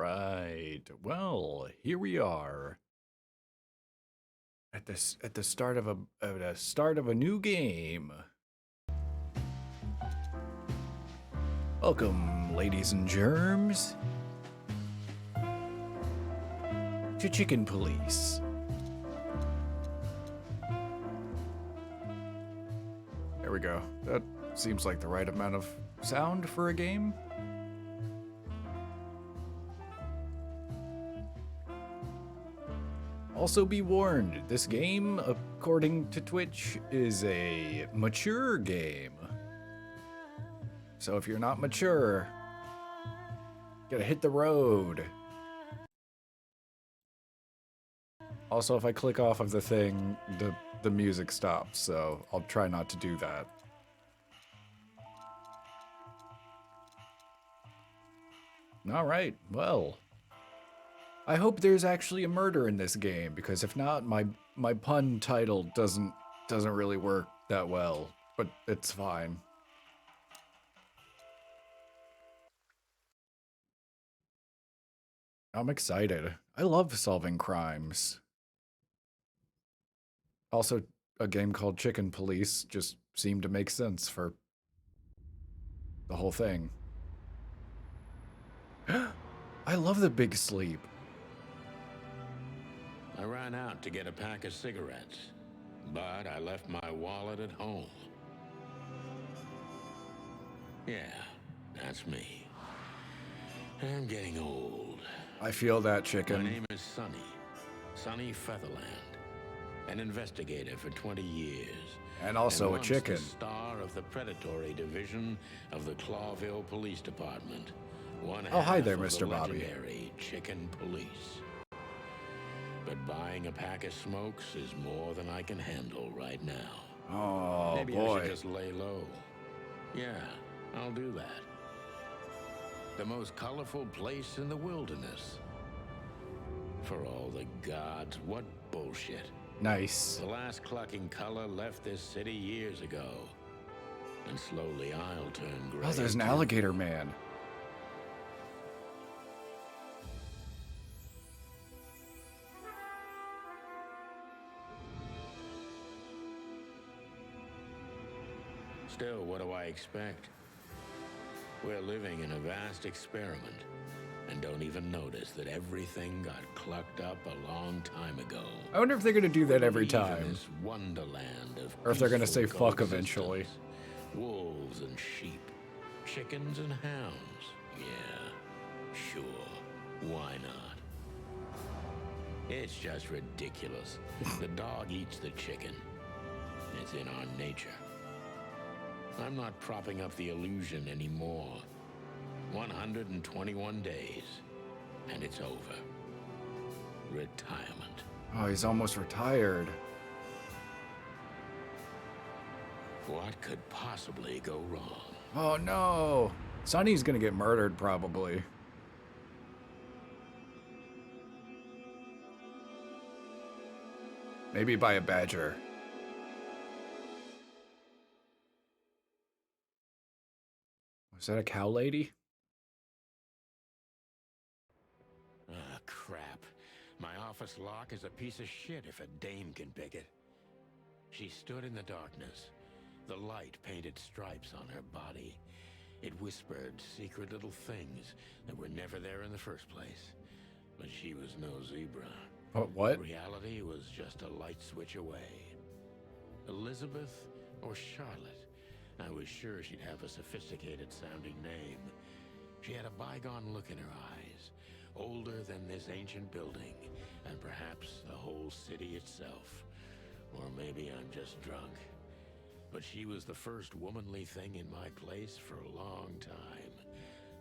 right. Well, here we are at the start of a new game. Welcome, ladies and germs, to Chicken Police. There we go. That seems like the right amount of sound for a game. Also be warned, this game, according to Twitch, is a mature game. So if you're not mature, you gotta hit the road. Also, if I click off of the thing, the music stops, so I'll try not to do that. Alright, well. I hope there's actually a murder in this game, because if not, my pun title doesn't really work that well, but it's fine. I'm excited. I love solving crimes. Also, a game called Chicken Police just seemed to make sense for the whole thing. I love the big sleep. I ran out to get a pack of cigarettes, but I left my wallet at home. Yeah, that's me. I'm getting old. I feel that, Chicken. My name is Sonny Featherland, an investigator for 20 years. And also a chicken. The star of the predatory division of the Clawville Police Department. Oh, hi there, Mr. Bobby. Legendary Chicken Police. But buying a pack of smokes is more than I can handle right now. Oh, Maybe boy. I should just lay low. Yeah, I'll do that. The most colorful place in the wilderness. For all the gods, what bullshit. Nice. The last clucking color left this city years ago. And slowly I'll turn gray. Oh, there's an alligator man. Still, what do I expect? We're living in a vast experiment, and don't even notice that everything got clucked up a long time ago. I wonder if they're gonna do that every Even time. this wonderland of Or if they're gonna say peaceful fuck eventually. coexistence. Wolves and sheep, chickens and hounds. Yeah, sure, why not? It's just ridiculous. The dog eats the chicken. It's in our nature. I'm not propping up the illusion anymore. 121 days, and it's over. Retirement. Oh, he's almost retired. What could possibly go wrong? Oh no! Sonny's gonna get murdered, probably. Maybe by a badger. Was that a cow lady? Ah, crap. My office lock is a piece of shit if a dame can pick it. She stood in the darkness. The light painted stripes on her body. It whispered secret little things that were never there in the first place. But she was no zebra. What? Reality was just a light switch away. Elizabeth or Charlotte? I was sure she'd have a sophisticated-sounding name. She had a bygone look in her eyes, older than this ancient building, and perhaps the whole city itself. Or maybe I'm just drunk. But she was the first womanly thing in my place for a long time,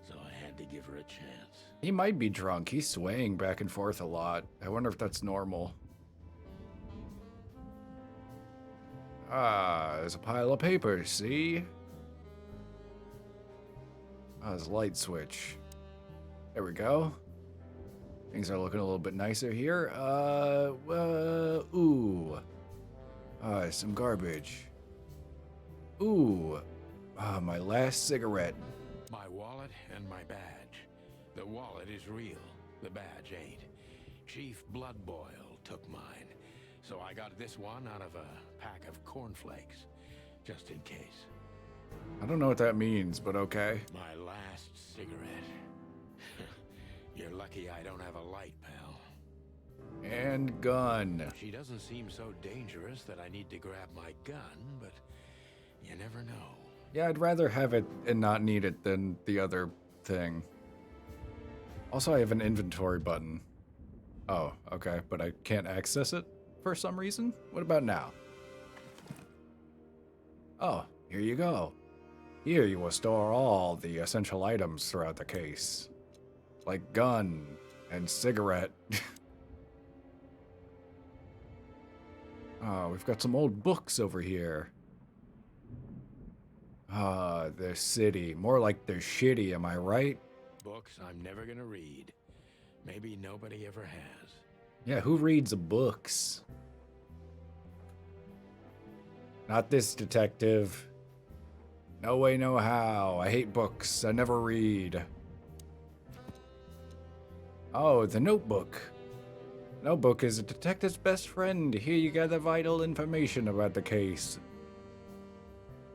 so I had to give her a chance. He might be drunk. He's swaying back and forth a lot. I wonder if that's normal. Ah, there's a pile of papers, see? Ah, there's a light switch. There we go. Things are looking a little bit nicer here. Ooh. Some garbage. Ooh. My last cigarette. My wallet and my badge. The wallet is real. The badge ain't. Chief Bloodboil took mine, so I got this one out of a pack of cornflakes, just in case. I don't know what that means, but okay. My last cigarette. You're lucky I don't have a light, pal. And gun. She doesn't seem so dangerous that I need to grab my gun, but you never know. Yeah, I'd rather have it and not need it than the other thing. Also, I have an inventory button. Oh, okay, but I can't access it for some reason? What about now? Oh, here you go. Here you will store all the essential items throughout the case. Like gun and cigarette. Oh, we've got some old books over here. Ah, they're city. More like they're shitty, am I right? Books I'm never gonna read. Maybe nobody ever has. Yeah, who reads books? Not this detective. No way, no how. I hate books. I never read. Oh, the notebook. Notebook is a detective's best friend. Here you gather vital information about the case.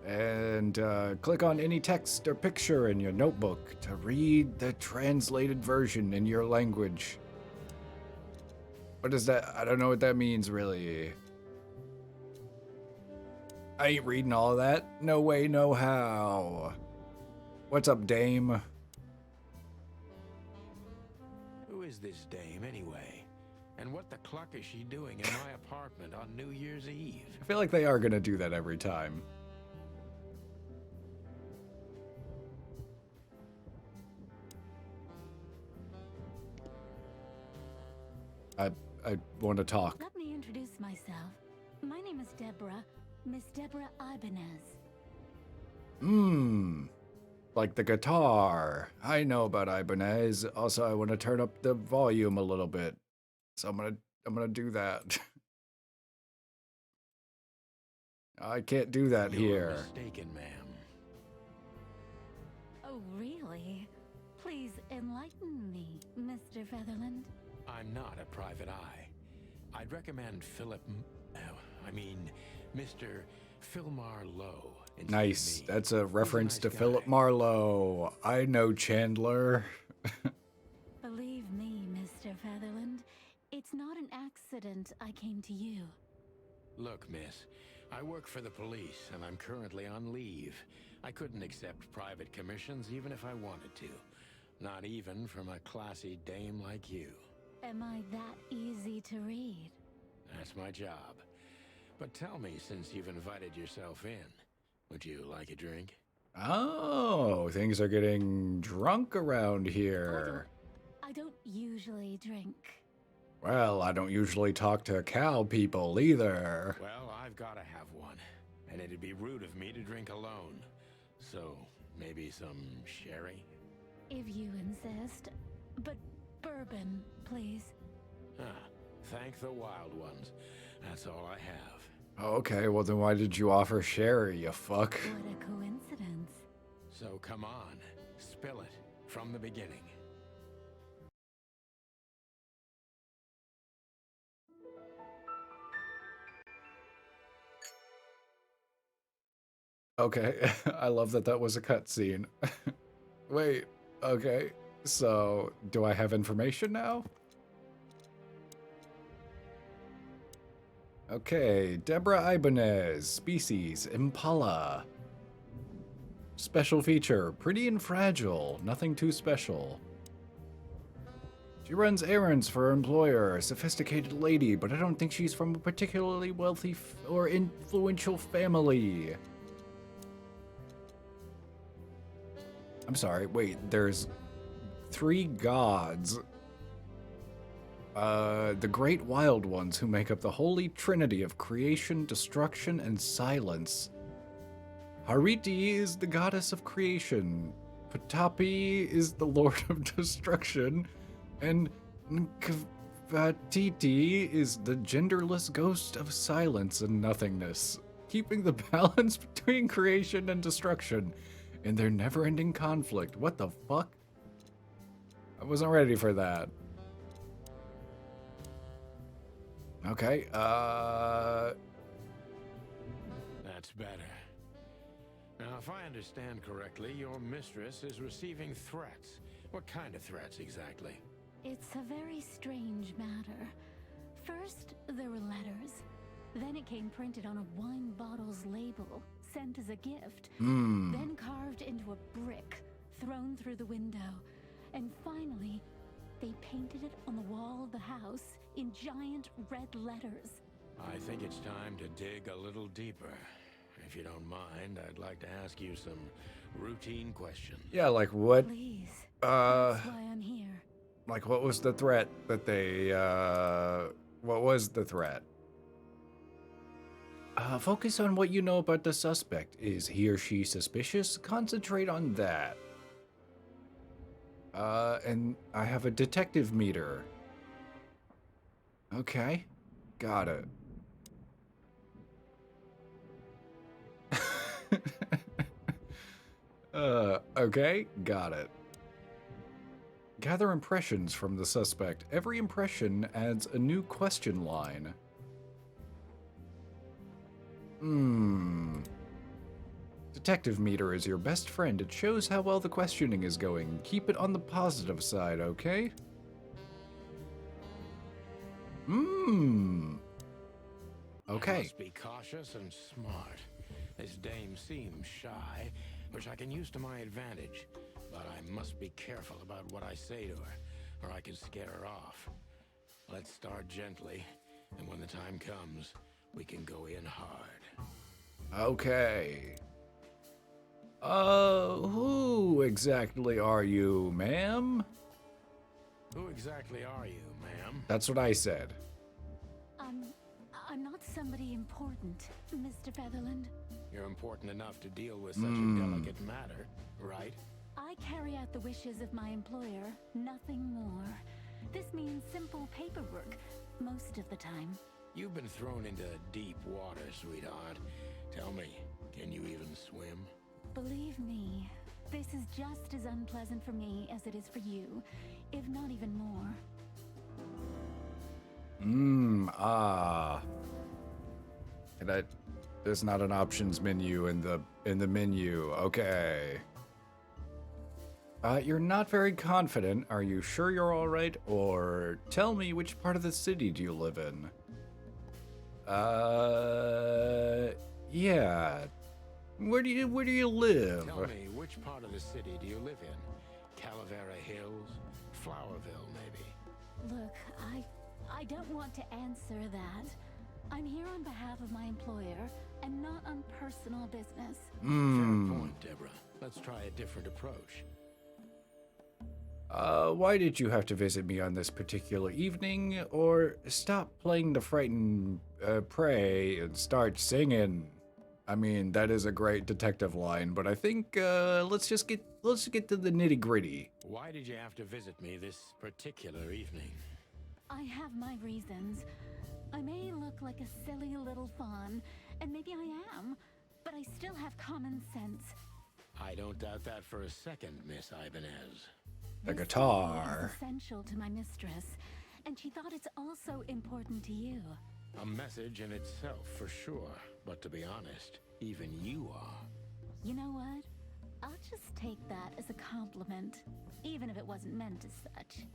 And click on any text or picture in your notebook to read the translated version in your language. What is that? I don't know what that means, really. I ain't reading all of that. No way, no how. What's up, dame? Who is this dame, anyway? And what the cluck is she doing in my apartment on New Year's Eve? I feel like they are gonna do that every time. I want to talk. Let me introduce myself. My name is Deborah, Miss Deborah Ibanez. Like the guitar. I know about Ibanez. Also, I want to turn up the volume a little bit. So I'm gonna do that. I can't do that You're here. mistaken, ma'am. Oh, really? Please enlighten me, Mr. Featherland. I'm not a private eye. I'd recommend Mr. Philmar Lowe. instead of Nice. me. That's a reference nice to guy. Philip Marlowe. I know Chandler. Believe me, Mr. Featherland, it's not an accident I came to you. Look, miss, I work for the police, and I'm currently on leave. I couldn't accept private commissions even if I wanted to. Not even from a classy dame like you. Am I that easy to read? That's my job. But tell me, since you've invited yourself in, would you like a drink? Oh, things are getting drunk around here. I don't usually drink. Well, I don't usually talk to cow people either. Well, I've gotta have one, and it'd be rude of me to drink alone. So, maybe some sherry? If you insist. But bourbon, please. Ah, thank the wild ones. That's all I have. Okay, well then why did you offer sherry, you fuck? What a coincidence. So come on, spill it from the beginning. Okay, I love that that was a cutscene. Wait, okay, so do I have information now? Okay, Deborah Ibanez, species, Impala. Special feature, pretty and fragile, nothing too special. She runs errands for her employer, a sophisticated lady, but I don't think she's from a particularly wealthy or influential family. I'm sorry, wait, there's 3 gods. The great wild ones who make up the holy trinity of creation, destruction, and silence. Hariti is the goddess of creation, Patapi is the lord of destruction, and Nkvatiti is the genderless ghost of silence and nothingness, keeping the balance between creation and destruction in their never-ending conflict. What the fuck? I wasn't ready for that. Okay, That's better. Now, if I understand correctly, your mistress is receiving threats. What kind of threats exactly? It's a very strange matter. First, there were letters. Then it came printed on a wine bottle's label, sent as a gift. Then carved into a brick, thrown through the window. And finally, they painted it on the wall of the house in giant red letters. I think it's time to dig a little deeper. If you don't mind, I'd like to ask you some routine questions. yeah, like what? Please. That's why I'm here. Like what was the threat that they? What was the threat? Focus on what you know about the suspect. Is he or she suspicious? Concentrate on that. And I have a detective meter. Okay, got it. Okay, got it. Gather impressions from the suspect. Every impression adds a new question line. Detective meter is your best friend. It shows how well the questioning is going. Keep it on the positive side, okay? Okay. I must be cautious and smart. This dame seems shy, which I can use to my advantage. But I must be careful about what I say to her, or I can scare her off. Let's start gently, and when the time comes, we can go in hard. Okay. Who exactly are you, ma'am? Who exactly are you, ma'am? That's what I said. I'm not somebody important, Mr. Featherland. You're important enough to deal with such a delicate matter, right? I carry out the wishes of my employer, nothing more. This means simple paperwork, most of the time. You've been thrown into deep water, sweetheart. Tell me, can you even swim? Believe me, this is just as unpleasant for me as it is for you, if not even more. And there's not an options menu in the menu. Okay. You're not very confident. Are you sure you're all right? Or tell me, which part of the city do you live in? Yeah. Where do you live? Tell me, which part of the city do you live in? Calavera Hills? Flowerville, maybe? Look, I don't want to answer that. I'm here on behalf of my employer, and not on personal business. Fair point, Deborah. Let's try a different approach. Why did you have to visit me on this particular evening? Or stop playing the frightened prey and start singing. I mean, that is a great detective line, but I think let's get to the nitty-gritty. Why did you have to visit me this particular evening? I have my reasons. I may look like a silly little fawn, and maybe I am, but I still have common sense. I don't doubt that for a second, Miss Ibanez. The This guitar. is essential to my mistress, and she thought it's also important to you. A message in itself, for sure. But to be honest, even you are. You know what? I'll just take that as a compliment, even if it wasn't meant as such.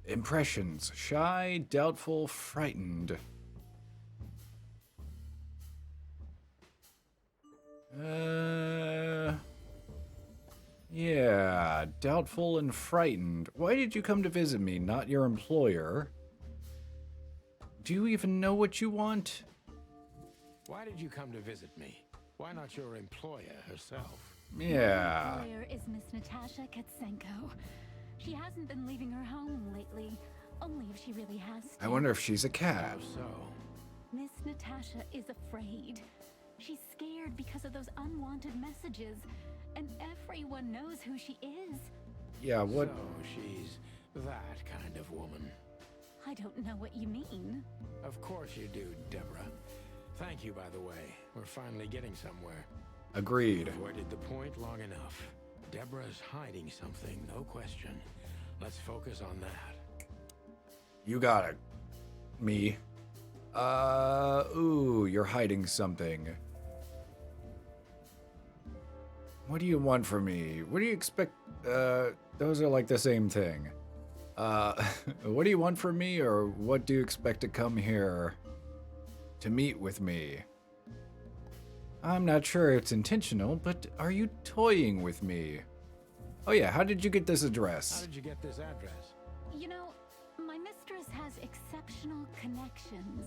Impressions. Shy, doubtful, frightened. Yeah, doubtful and frightened. Why did you come to visit me, not your employer? Do you even know what you want? Why did you come to visit me? Why not your employer herself? Yeah. My employer is Miss Natasha Katsenko. She hasn't been leaving her home lately, only if she really has to. I wonder if she's a cat. How so? Miss Natasha is afraid. She's scared because of those unwanted messages, and everyone knows who she is. Yeah, what? So she's that kind of woman. I don't know what you mean. Of course you do, Deborah. Thank you, by the way. We're finally getting somewhere. Agreed. Avoided the point long enough. Deborah's hiding something, no question. Let's focus on that. You got it. Me. Ooh, you're hiding something. What do you want from me? What do you expect? Those are like the same thing. What do you want from me, or what do you expect to come here to meet with me? I'm not sure it's intentional, but are you toying with me? Oh yeah, how did you get this How address? did you get this address? You know, my mistress has exceptional connections.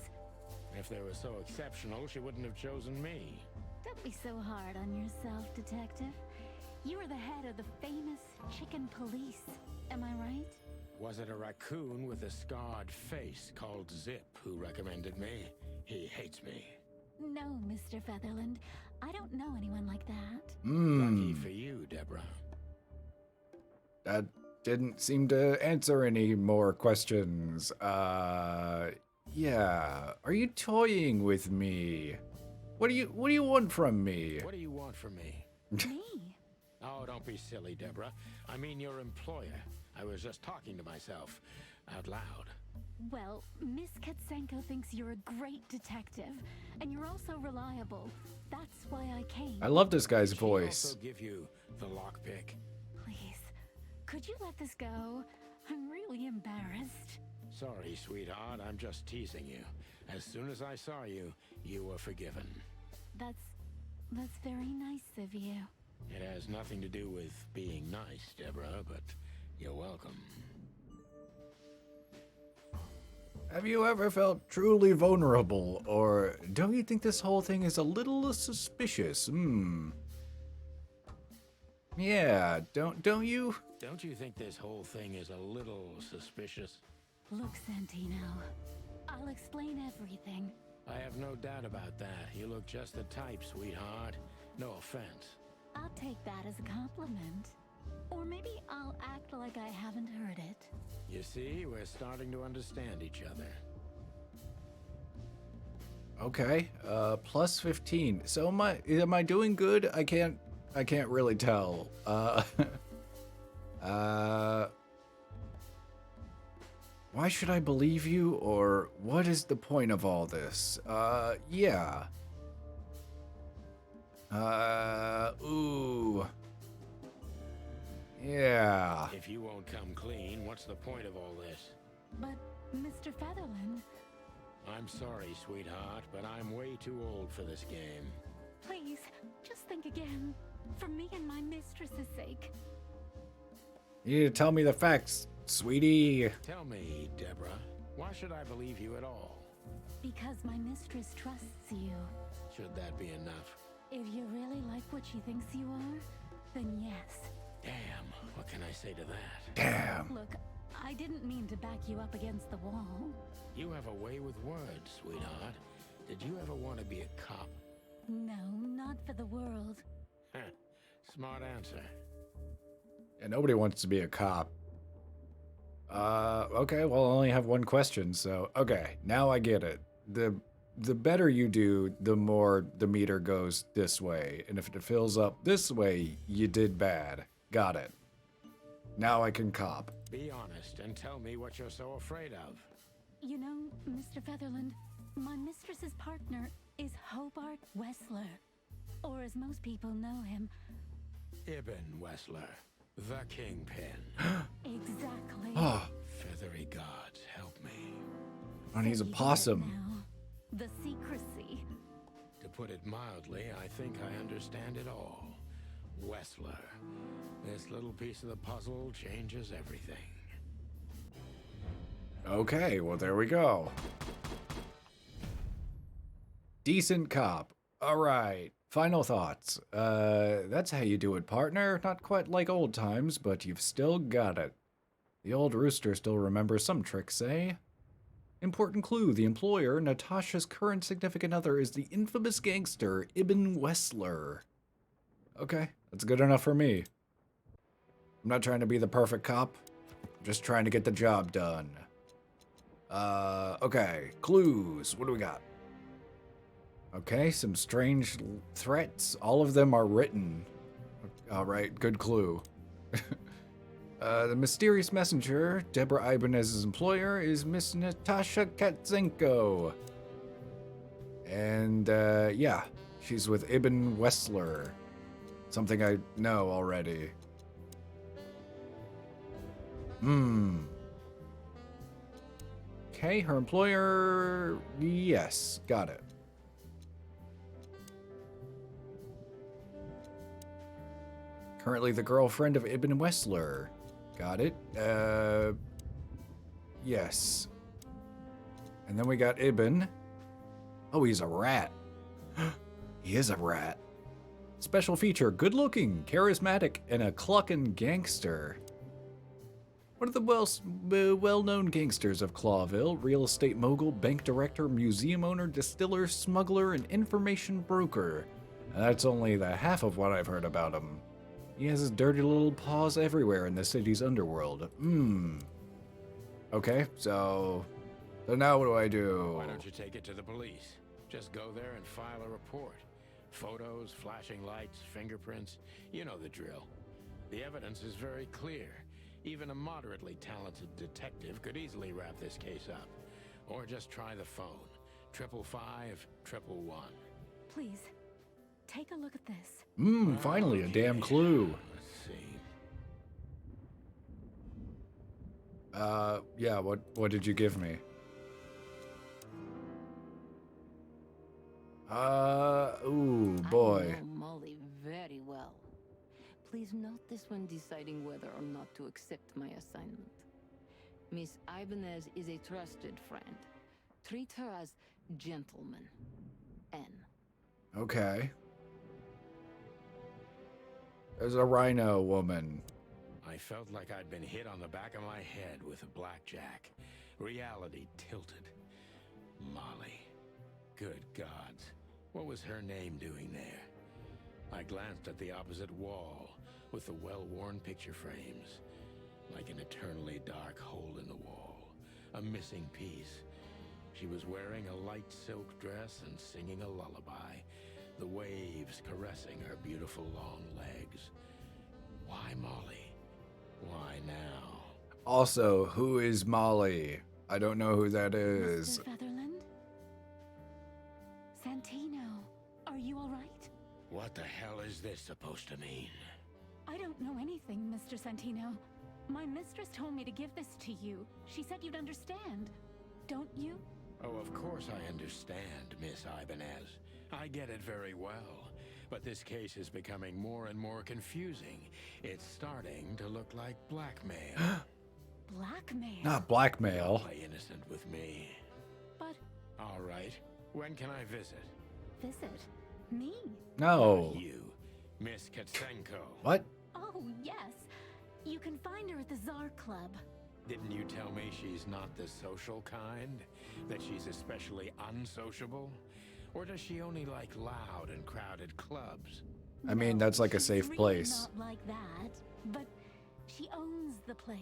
If they were so exceptional, she wouldn't have chosen me. Don't be so hard on yourself, Detective. You are the head of the famous chicken police. Am I right? Was it a raccoon with a scarred face called Zip who recommended me? He hates me. No, Mr. Featherland. I don't know anyone like that. Lucky for you, Deborah. That didn't seem to answer any more questions. Yeah. Are you toying with me? What do you want from me? What do you want from me? Me? Oh, don't be silly, Deborah. I mean your employer. I was just talking to myself, out loud. Well, Miss Katsenko thinks you're a great detective, and you're also reliable. That's why I came. I love this guy's Did she voice. also give you the lockpick? Please, could you let this go? I'm really embarrassed. Sorry, sweetheart. I'm just teasing you. As soon as I saw you, you were forgiven. That's very nice of you. It has nothing to do with being nice, Deborah, but you're welcome. Have you ever felt truly vulnerable, or don't you think this whole thing is a little suspicious? Yeah, don't you? Don't you think this whole thing is a little suspicious? Look, Santino, I'll explain everything. I have no doubt about that. You look just the type, sweetheart. No offense. I'll take that as a compliment. Or maybe I'll act like I haven't heard it. You see, we're starting to understand each other. Okay, plus 15. So am I doing good? I can't really tell. Why should I believe you, or what is the point of all this? Yeah. Ooh. Yeah. If you won't come clean, what's the point of all this? But, Mr. Featherland, I'm sorry, sweetheart, but I'm way too old for this game. please, just think again. For me and my mistress's sake. You need to tell me the facts, sweetie. Tell me, Deborah, why should I believe you at all? Because my mistress trusts you. Should that be enough? If you really like what she thinks you are, then yes. Damn, what can I say to that? Damn. Look, I didn't mean to back you up against the wall. You have a way with words, sweetheart. Did you ever want to be a cop? No, not for the world. Heh, smart answer. Yeah, nobody wants to be a cop. Okay, well, I only have one question, so okay, now I get it. The better you do, the more the meter goes this way, and if it fills up this way, you did bad. Got it. Now I can cop. Be honest and tell me what you're so afraid of. You know, Mr. Featherland, my mistress's partner is Hobart Wessler. Or as most people know him, Ibn Wessler, the Kingpin. exactly. Oh, Feathery gods, help me. and he's a So you get it possum. now. The secrecy. To put it mildly, I think I understand it all. Wessler. This little piece of the puzzle changes everything. Okay, well, there we go. Decent cop. All right. Final thoughts. That's how you do it, partner. Not quite like old times, but you've still got it. The old rooster still remembers some tricks, eh? Important clue. The employer, Natasha's current significant other, is the infamous gangster, Ibn Wessler. Okay, that's good enough for me. I'm not trying to be the perfect cop. I'm just trying to get the job done. Okay. Clues. What do we got? Okay, some strange threats. All of them are written. All right, good clue. The mysterious messenger, Deborah Ibanez's employer, is Miss Natasha Katzenko. And, yeah, she's with Ibn Wessler. Something I know already. Okay, her employer... Yes, got it. Currently the girlfriend of Ibn Wessler. Got it. Yes. And then we got Ibn. Oh, he's a rat. He is a rat. Special feature, good looking, charismatic, and a cluckin' gangster. One of the well-known gangsters of Clawville, real estate mogul, bank director, museum owner, distiller, smuggler, and information broker. And that's only the half of what I've heard about him. He has his dirty little paws everywhere in the city's underworld. Okay, so now what do I do? Why don't you take it to the police? Just go there and file a report. Photos, flashing lights, fingerprints, you know the drill. The evidence is very clear. Even a moderately talented detective could easily wrap this case up. Or just try the phone. 555-111. Please, take a look at this. Finally a damn clue. Let's see. Yeah, what did you give me? Ooh, boy. I know Molly very well. Please note this when deciding whether or not to accept my assignment. Miss Ibanez is a trusted friend. Treat her as gentleman. N. Okay. There's a rhino woman. I felt like I'd been hit on the back of my head with a blackjack. Reality tilted. Molly. Good gods. What was her name doing there? I glanced at the opposite wall, with the well-worn picture frames. Like an eternally dark hole in the wall. A missing piece. She was wearing a light silk dress and singing a lullaby. The waves caressing her beautiful long legs. Why Molly? Why now? Also, who is Molly? I don't know who that is. Mr. Featherland? Santino, are you all right? What the hell is this supposed to mean? I don't know anything, Mr. Santino. My mistress told me to give this to you. She said you'd understand. Don't you? Oh, of course I understand, Miss Ibanez. I get it very well. But this case is becoming more and more confusing. It's starting to look like blackmail. Blackmail? Not blackmail. Play innocent with me. But All right. When can I visit? visit me? No. You, Miss Katsenko. What? Oh, yes. You can find her at the Czar Club. Didn't you tell me she's not the social kind? That she's especially unsociable? Or does she only like loud and crowded clubs? I mean, that's like a she's safe really place. Not like that, but she owns the place.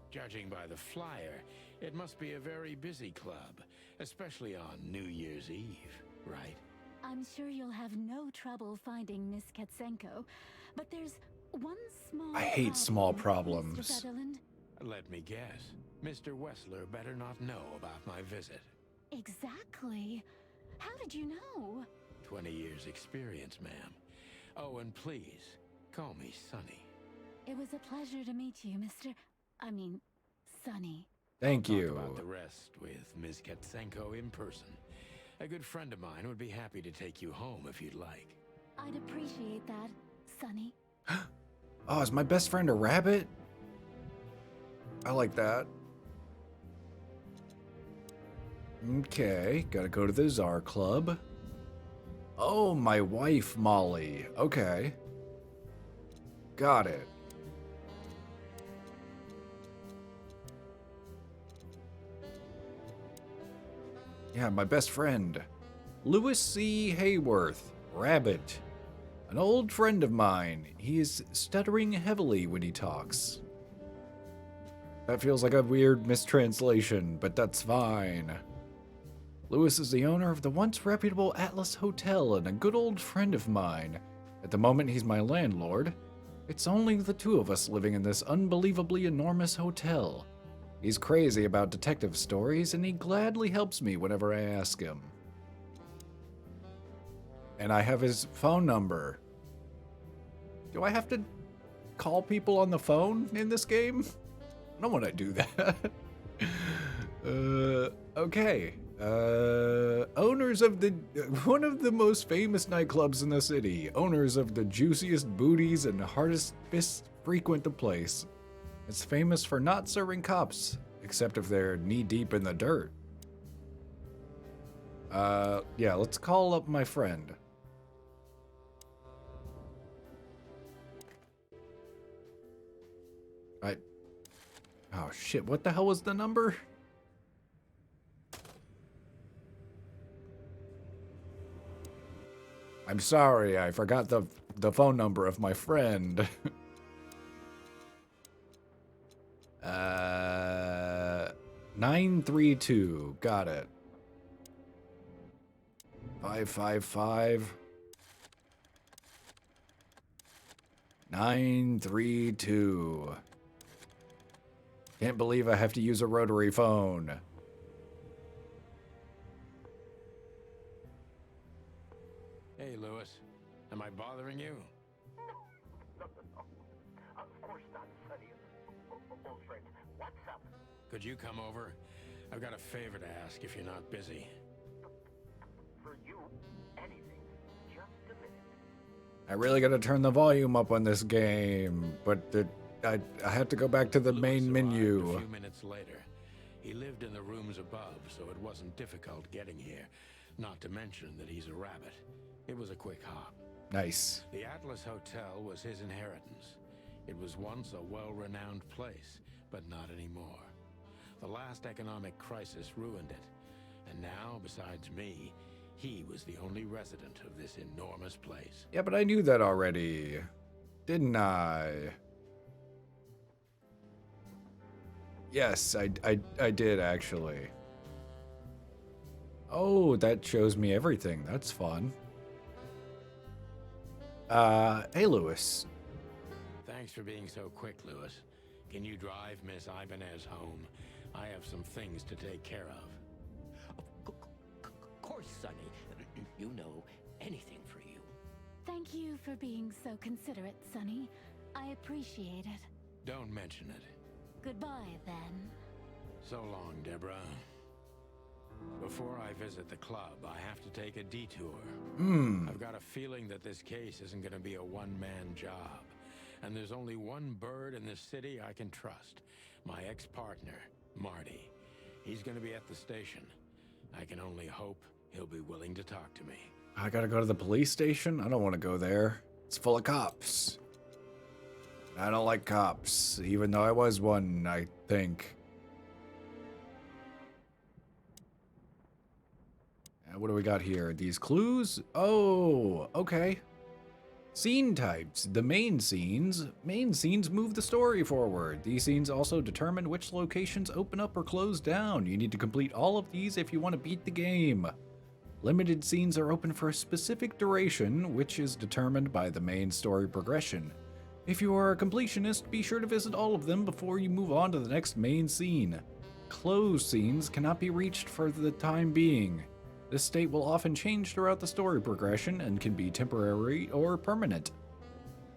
Judging by the flyer, it must be a very busy club, especially on New Year's Eve, right? I'm sure you'll have no trouble finding Miss Katsenko, but there's one small I hate small Mr. problems. Sutherland. Let me guess. Mr. Wessler better not know about my visit. Exactly. How did you know? 20 years experience, ma'am. Oh, and please, call me Sonny. It was a pleasure to meet you, Sonny. Thank Talk you. about the rest with Ms. Katsenko in person. A good friend of mine would be happy to take you home if you'd like. I'd appreciate that, Sonny. Oh, is my best friend a rabbit? I like that. Okay, gotta go to the Czar Club. Oh, my wife, Molly. Okay. Got it. Yeah, my best friend. Louis C. Hayworth, Rabbit. An old friend of mine. He is stuttering heavily when he talks. That feels like a weird mistranslation, but that's fine. Louis is the owner of the once reputable Atlas Hotel and a good old friend of mine. At the moment, he's my landlord. It's only the two of us living in this unbelievably enormous hotel. He's crazy about detective stories, and he gladly helps me whenever I ask him. And I have his phone number. Do I have to call people on the phone in this game? I don't want to do that. Okay. Owners of one of the most famous nightclubs in the city. Owners of the juiciest booties and hardest fists frequent the place. It's famous for not serving cops, except if they're knee-deep in the dirt. Yeah, let's call up my friend. Oh shit, what the hell was the number? I'm sorry, I forgot the phone number of my friend. 932, got it. 555 932. Can't believe I have to use a rotary phone. Hey, Lewis. Am I bothering you? No. Of course not, Sonny. Old friend, what's up? Could you come over? I've got a favor to ask if you're not busy. For you, anything. Just a minute. I really gotta turn the volume up on this game, but I have to go back to the Lewis main arrived menu. A few minutes later. He lived in the rooms above, so it wasn't difficult getting here. Not to mention that he's a rabbit. It was a quick hop. Nice. The Atlas Hotel was his inheritance. It was once a well-renowned place, but not anymore. The last economic crisis ruined it. And now, besides me, he was the only resident of this enormous place. Yeah, but I knew that already. Didn't I? Yes, I did actually. Oh, that shows me everything. That's fun. Hey, Lewis. Thanks for being so quick, Lewis. Can you drive Miss Ibanez home? I have some things to take care of. Of course, Sonny. You know, anything for you. Thank you for being so considerate, Sonny. I appreciate it. Don't mention it. Goodbye, then. So long, Deborah. Before I visit the club, I have to take a detour. I've got a feeling that this case isn't going to be a one-man job. And there's only one bird in this city I can trust. My ex-partner, Marty. He's going to be at the station. I can only hope he'll be willing to talk to me. I gotta go to the police station? I don't want to go there. It's full of cops. I don't like cops, even though I was one, I think. What do we got here? These clues? Oh, okay. Scene types. The main scenes. Main scenes move the story forward. These scenes also determine which locations open up or close down. You need to complete all of these if you want to beat the game. Limited scenes are open for a specific duration, which is determined by the main story progression. If you are a completionist, be sure to visit all of them before you move on to the next main scene. Closed scenes cannot be reached for the time being. This state will often change throughout the story progression and can be temporary or permanent.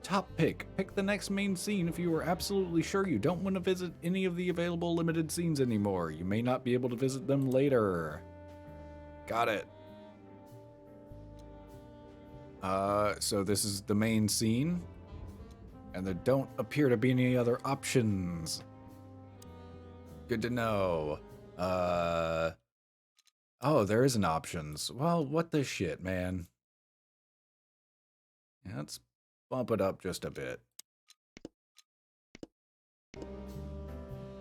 Top pick. Pick the next main scene if you are absolutely sure you don't want to visit any of the available limited scenes anymore. You may not be able to visit them later. Got it. So this is the main scene. And there don't appear to be any other options. Good to know. Oh, there isn't options. Well, what the shit, man. Yeah, let's bump it up just a bit.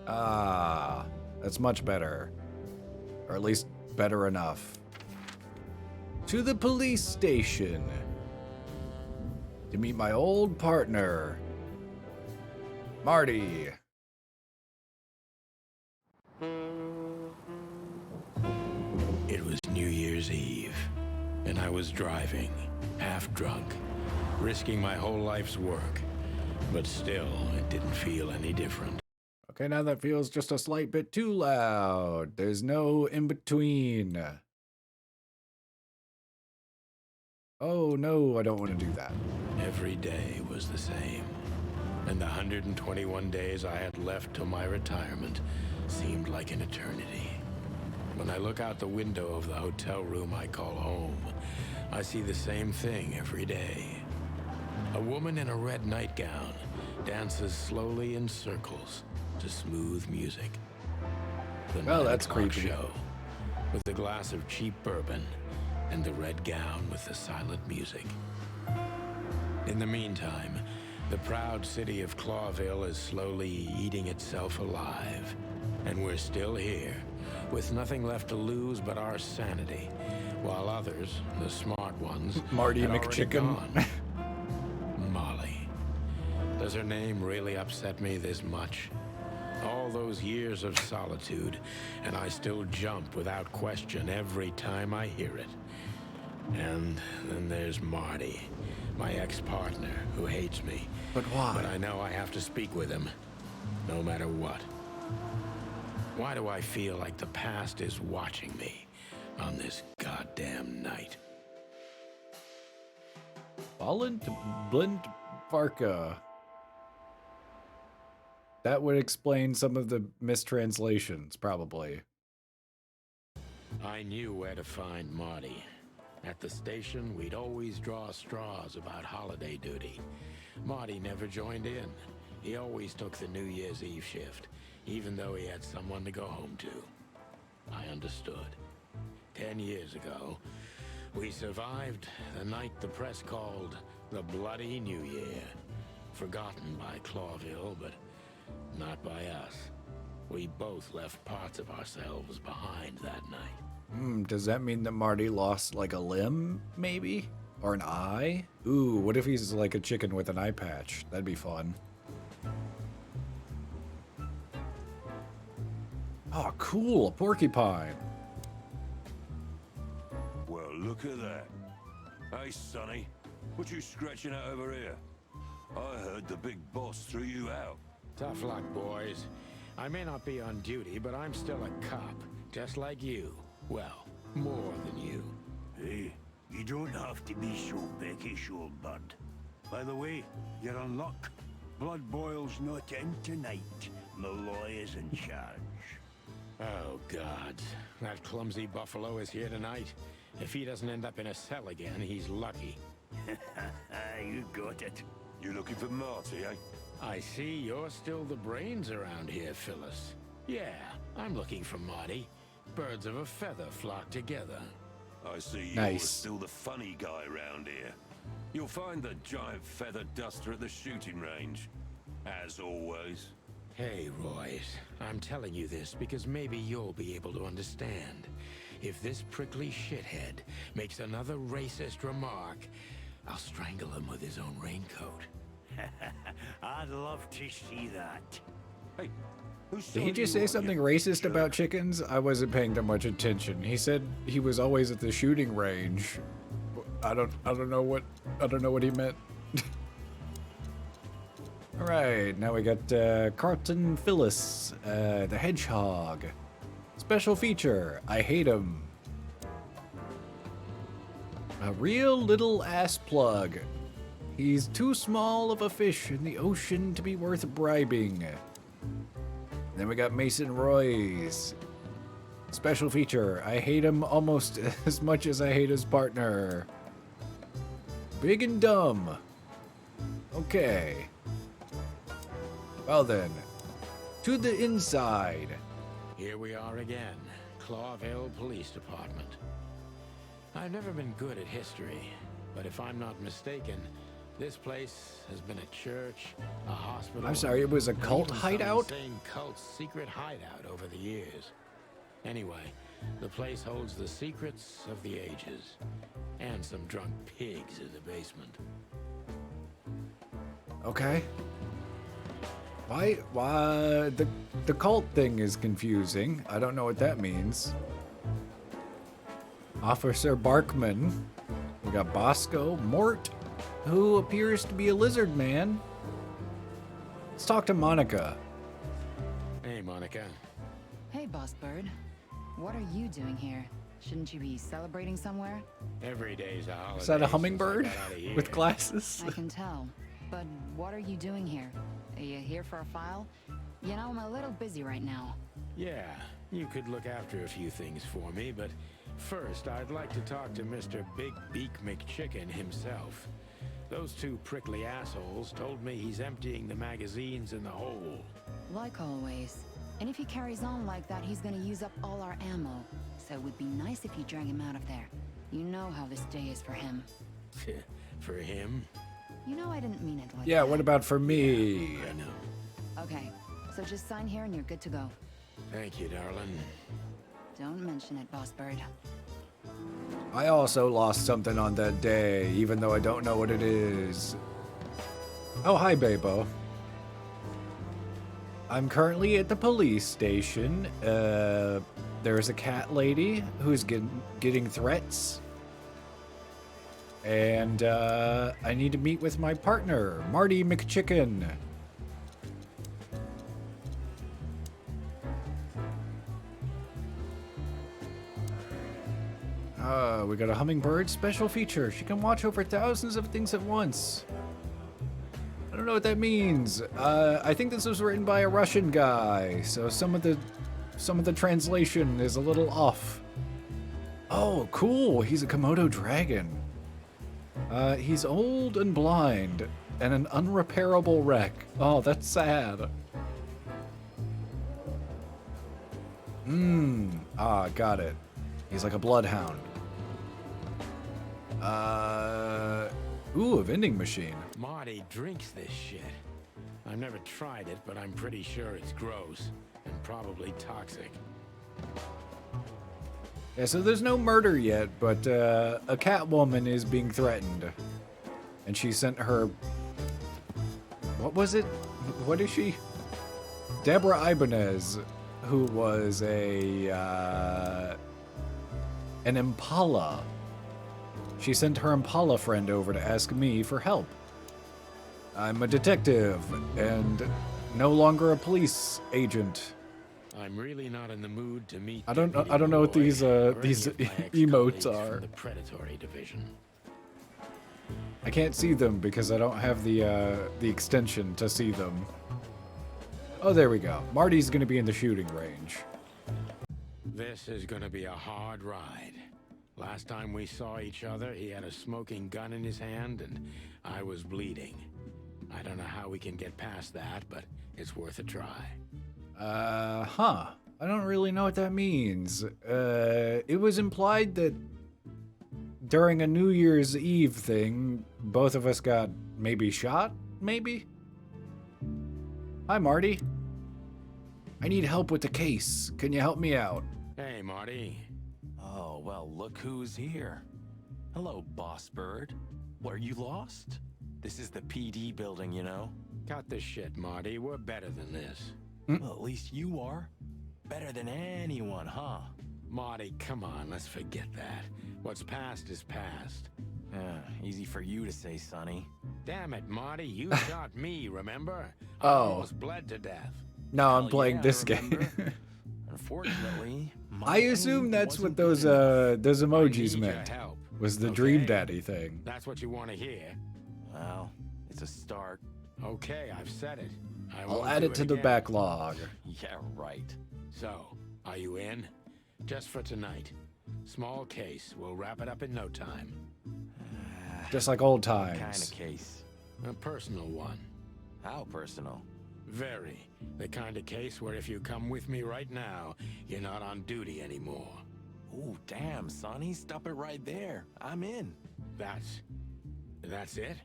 Ah, that's much better. Or at least better enough. To the police station. To meet my old partner, Marty. It was New Year's Eve, and I was driving, half drunk, risking my whole life's work. But still, it didn't feel any different. Okay, now that feels just a slight bit too loud. There's no in between. Oh no, I don't want to do that. Every day was the same. And the 121 days I had left till my retirement seemed like an eternity. When I look out the window of the hotel room I call home, I see the same thing every day. A woman in a red nightgown dances slowly in circles to smooth music. The Well, that's 9 o'clock creepy. show with a glass of cheap bourbon and the red gown with the silent music. In the meantime, the proud city of Clawville is slowly eating itself alive. And we're still here, with nothing left to lose but our sanity, while others, the smart ones, Marty had already McChicken. gone. Molly. Does her name really upset me this much? All those years of solitude, and I still jump without question every time I hear it. And then there's Marty, my ex-partner, who hates me. But why? But I know I have to speak with him, no matter what. Why do I feel like the past is watching me on this goddamn night? Blind Varka. That would explain some of the mistranslations, probably. I knew where to find Marty. At the station, we'd always draw straws about holiday duty. Marty never joined in. He always took the New Year's Eve shift, even though he had someone to go home to. I understood. 10 years ago, we survived the night the press called the Bloody New Year. Forgotten by Clawville, but not by us. We both left parts of ourselves behind that night. Does that mean that Marty lost like a limb, maybe? Or an eye? Ooh, what if he's like a chicken with an eye patch? That'd be fun. Oh, cool, a porcupine. Well, look at that. Hey, Sonny, what you scratching at over here? I heard the big boss threw you out. Tough luck, boys. I may not be on duty, but I'm still a cop, just like you. Well, more than you. Hey, you don't have to be so beckish, old bud. By the way, you're on luck. Blood Boil's not in tonight. Malloy is in charge. Oh, God. That clumsy buffalo is here tonight. If he doesn't end up in a cell again, he's lucky. You got it. You looking for Marty, eh? I see you're still the brains around here, Phyllis. Yeah, I'm looking for Marty. Birds of a feather flock together. I see Nice. you're still the funny guy around here. You'll find the giant feather duster at the shooting range. As always. Hey, Royce. I'm telling you this because maybe you'll be able to understand. If this prickly shithead makes another racist remark, I'll strangle him with his own raincoat. I'd love to see that. Hey, who's Did he just say something racist about chickens? I wasn't paying that much attention. He said he was always at the shooting range. I don't know what he meant. All right, now we got Carlton Phyllis, the hedgehog. Special feature, I hate him. A real little ass plug. He's too small of a fish in the ocean to be worth bribing. Then we got Mason Royce. Special feature, I hate him almost as much as I hate his partner. Big and dumb. Okay. Well then, to the inside. Here we are again, Clawville Police Department. I've never been good at history, but if I'm not mistaken, this place has been a church, a hospital. I'm sorry, it was a and cult even hideout? Some insane cult's secret hideout over the years. Anyway, the place holds the secrets of the ages, and some drunk pigs in the basement. Okay. Why the cult thing is confusing. I don't know what that means. Officer Barkman. We got Bosco, Mort, who appears to be a lizard man. Let's talk to Monica. Hey, Monica. Hey, Boss Bird. What are you doing here? Shouldn't you be celebrating somewhere? Every day's a holiday. Is that a since I hummingbird got outta here. with glasses? I can tell. But what are you doing here? Are you here for a file? You know, I'm a little busy right now. Yeah, you could look after a few things for me, but first I'd like to talk to Mr. Big Beak McChicken himself. Those two prickly assholes told me he's emptying the magazines in the hole. Like always. And if he carries on like that, he's gonna use up all our ammo. So it would be nice if you drag him out of there. You know how this day is for him. For him? You know I didn't mean it like Yeah, that. what about for me? I know. Okay, so just sign here and you're good to go. Thank you, darling. Don't mention it, Boss Bird. I also lost something on that day, even though I don't know what it is. Oh, hi, Babo. I'm currently at the police station. There's a cat lady who's getting threats. And I need to meet with my partner, Marty McChicken. We got a hummingbird special feature. She can watch over thousands of things at once. I don't know what that means. I think this was written by a Russian guy, so some of the translation is a little off. Oh, cool. He's a Komodo dragon. He's old and blind and an unrepairable wreck. Oh, that's sad. Got it. He's like a bloodhound. Ooh, a vending machine. Marty drinks this shit. I've never tried it, but I'm pretty sure it's gross and probably toxic. Yeah, so there's no murder yet, but a cat woman is being threatened. And she sent her... What was it? What is she? Deborah Ibanez, who was an Impala. She sent her Impala friend over to ask me for help. I'm a detective and no longer a police agent. I'm really not in the mood to meet. I don't Deputy know what Roy these or any these of my emotes ex-colleagues are. from the predatory division. I can't see them because I don't have the extension to see them. Oh, there we go. Marty's gonna be in the shooting range. This is gonna be a hard ride. Last time we saw each other, he had a smoking gun in his hand and I was bleeding. I don't know how we can get past that, but it's worth a try. I don't really know what that means. It was implied that during a New Year's Eve thing, both of us got maybe shot, maybe? Hi, Marty. I need help with the case. Can you help me out? Hey, Marty. Oh, well, look who's here. Hello, Boss Bird. What, are you lost? This is the PD building, you know? Cut the shit, Marty. We're better than this. Well, at least you are. Better than anyone, huh? Marty, come on, let's forget that. What's past is past. Yeah, easy for you to say, Sonny. Damn it, Marty, you shot me, remember? I Oh. almost bled to death. No, I'm Hell playing yeah, I this game. remember. Unfortunately, I assume that's what those emojis I need meant. your help. Was the Okay? Dream Daddy thing. That's what you want to hear. Well, it's a start. Okay, I've said it. I I'll won't add do it to the again. backlog. Yeah, right. So, are you in? Just for tonight. Small case. We'll wrap it up in no time. Just like old Kind times. of case. A personal one. How personal? Very. The kind of case where if you come with me right now, you're not on duty anymore. Ooh, damn, Sonny, stop it right there. I'm in. That's it?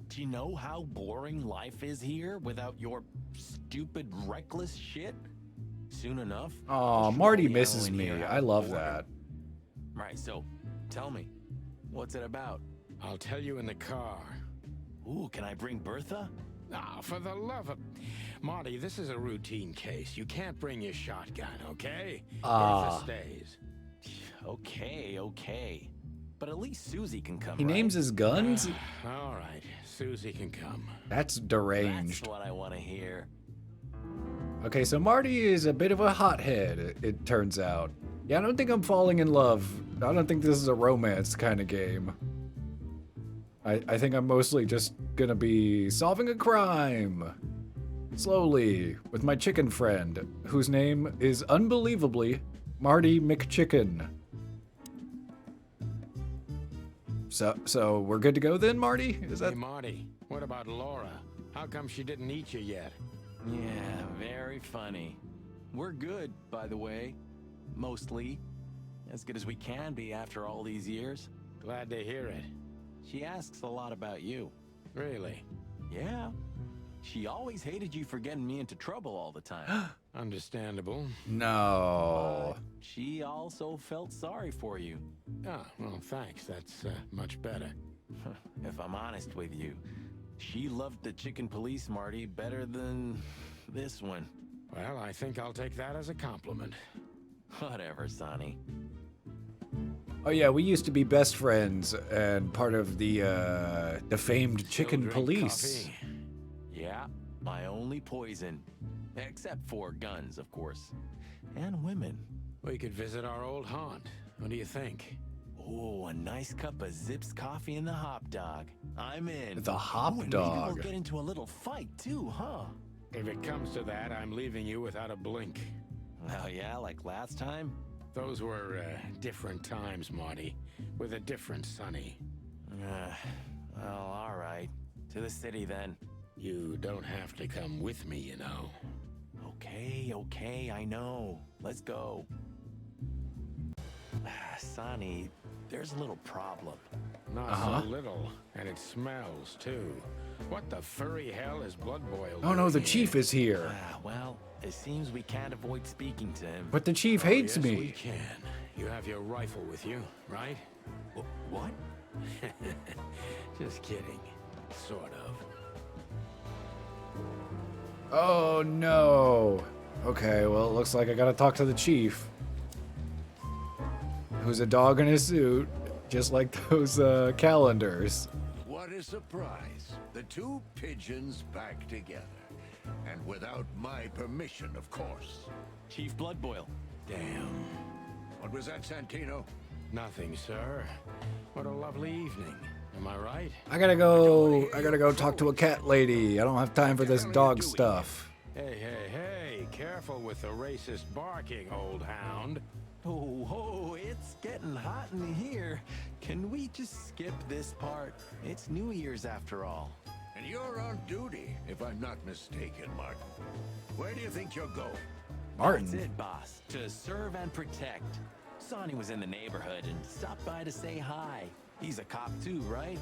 Do you know how boring life is here without your stupid, reckless shit? Soon enough. Aw, you should Marty all know misses in me. here how I love boring- that. Right, so tell me, what's it about? I'll tell you in the car. Ooh, can I bring Bertha? Ah, for the love of... Marty, this is a routine case. You can't bring your shotgun, okay? Ah. Bertha stays. Okay. but at least Susie can come. He names his guns? All right, Susie can come. That's deranged. That's what I want to hear. Okay, so Marty is a bit of a hothead, it turns out. Yeah, I don't think I'm falling in love. I don't think this is a romance kind of game. I think I'm mostly just gonna be solving a crime. Slowly, with my chicken friend, whose name is unbelievably Marty McChicken. So we're good to go then, Marty? Is that... Hey, Marty, what about Laura? How come she didn't eat you yet? Yeah, very funny. We're good, by the way. Mostly. As good as we can be after all these years. Glad to hear it. She asks a lot about you. Really? Yeah. She always hated you for getting me into trouble all the time. Understandable. No. But she also felt sorry for you. Ah, well, thanks. That's much better. If I'm honest with you, she loved the chicken police, Marty, better than this one. Well, I think I'll take that as a compliment. Whatever, Sonny. Oh yeah, we used to be best friends and part of the famed chicken drink police. coffee? Yeah, my only poison. Except for guns, of course. And women. We could visit our old haunt. What do you think? Oh, a nice cup of Zips coffee and the hop dog. I'm in. The hop Ooh, and dog. Maybe we'll get into a little fight too, huh? If it comes to that, I'm leaving you without a blink. Oh yeah, like last time? Those were different times, Marty, with a different Sonny. Well, all right. To the city then. You don't have to come with me, you know. Okay, I know. Let's go. Sonny, there's a little problem. Not so little, and it smells too. What the furry hell is Blood Boil? Oh no, the doing chief here? is here. Well, it seems we can't avoid speaking to him. But the chief Oh, hates yes, we me. can. You have your rifle with you, right? What? Just kidding. Sort of. Oh no. Okay, well it looks like I gotta talk to the chief. Who's a dog in a suit, just like those calendars. What a surprise. The two pigeons back together. And without my permission, of course. Chief Bloodboil. Damn. What was that, Santino? Nothing, sir. What a lovely evening. Am I right? I gotta go talk to a cat lady. I don't have time for this dog stuff. Hey, careful with the racist barking, old hound. Oh, it's getting hot in here. Can we just skip this part? It's New Year's after all. And you're on duty, if I'm not mistaken, Martin. Where do you think you'll go? Martin. That's it, boss. To serve and protect. Sonny was in the neighborhood and stopped by to say hi. He's a cop too, right?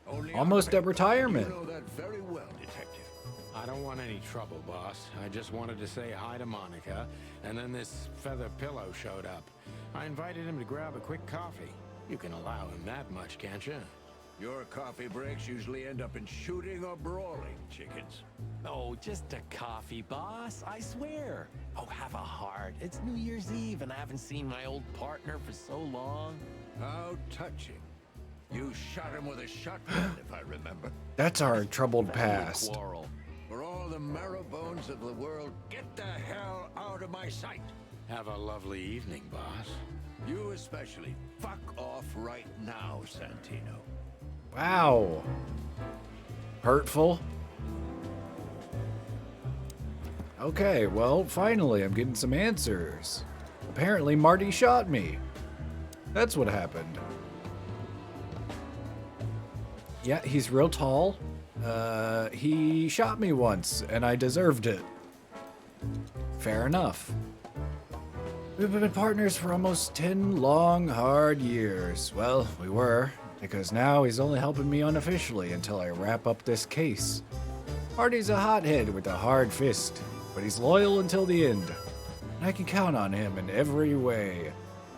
Only Almost on at paper. retirement. You know that very well, detective. I don't want any trouble, boss. I just wanted to say hi to Monica, and then this feather pillow showed up. I invited him to grab a quick coffee. You can allow him that much, can't you? Your coffee breaks usually end up in shooting or brawling, chickens. Oh, just a coffee, boss. I swear. Oh, have a heart. It's New Year's Eve, and I haven't seen my old partner for so long. How touching. You shot him with a shotgun, if I remember. That's our troubled Family past. quarrel. For all the marrow bones of the world, get the hell out of my sight. Have a lovely evening, boss. You especially. Fuck off right now, Santino. Wow. Hurtful. Okay, well, finally, I'm getting some answers. Apparently, Marty shot me. That's what happened. Yeah, he's real tall. He shot me once, and I deserved it. Fair enough. We've been partners for almost 10 long, hard years. Well, we were, because now he's only helping me unofficially until I wrap up this case. Marty's a hothead with a hard fist, but he's loyal until the end. And I can count on him in every way,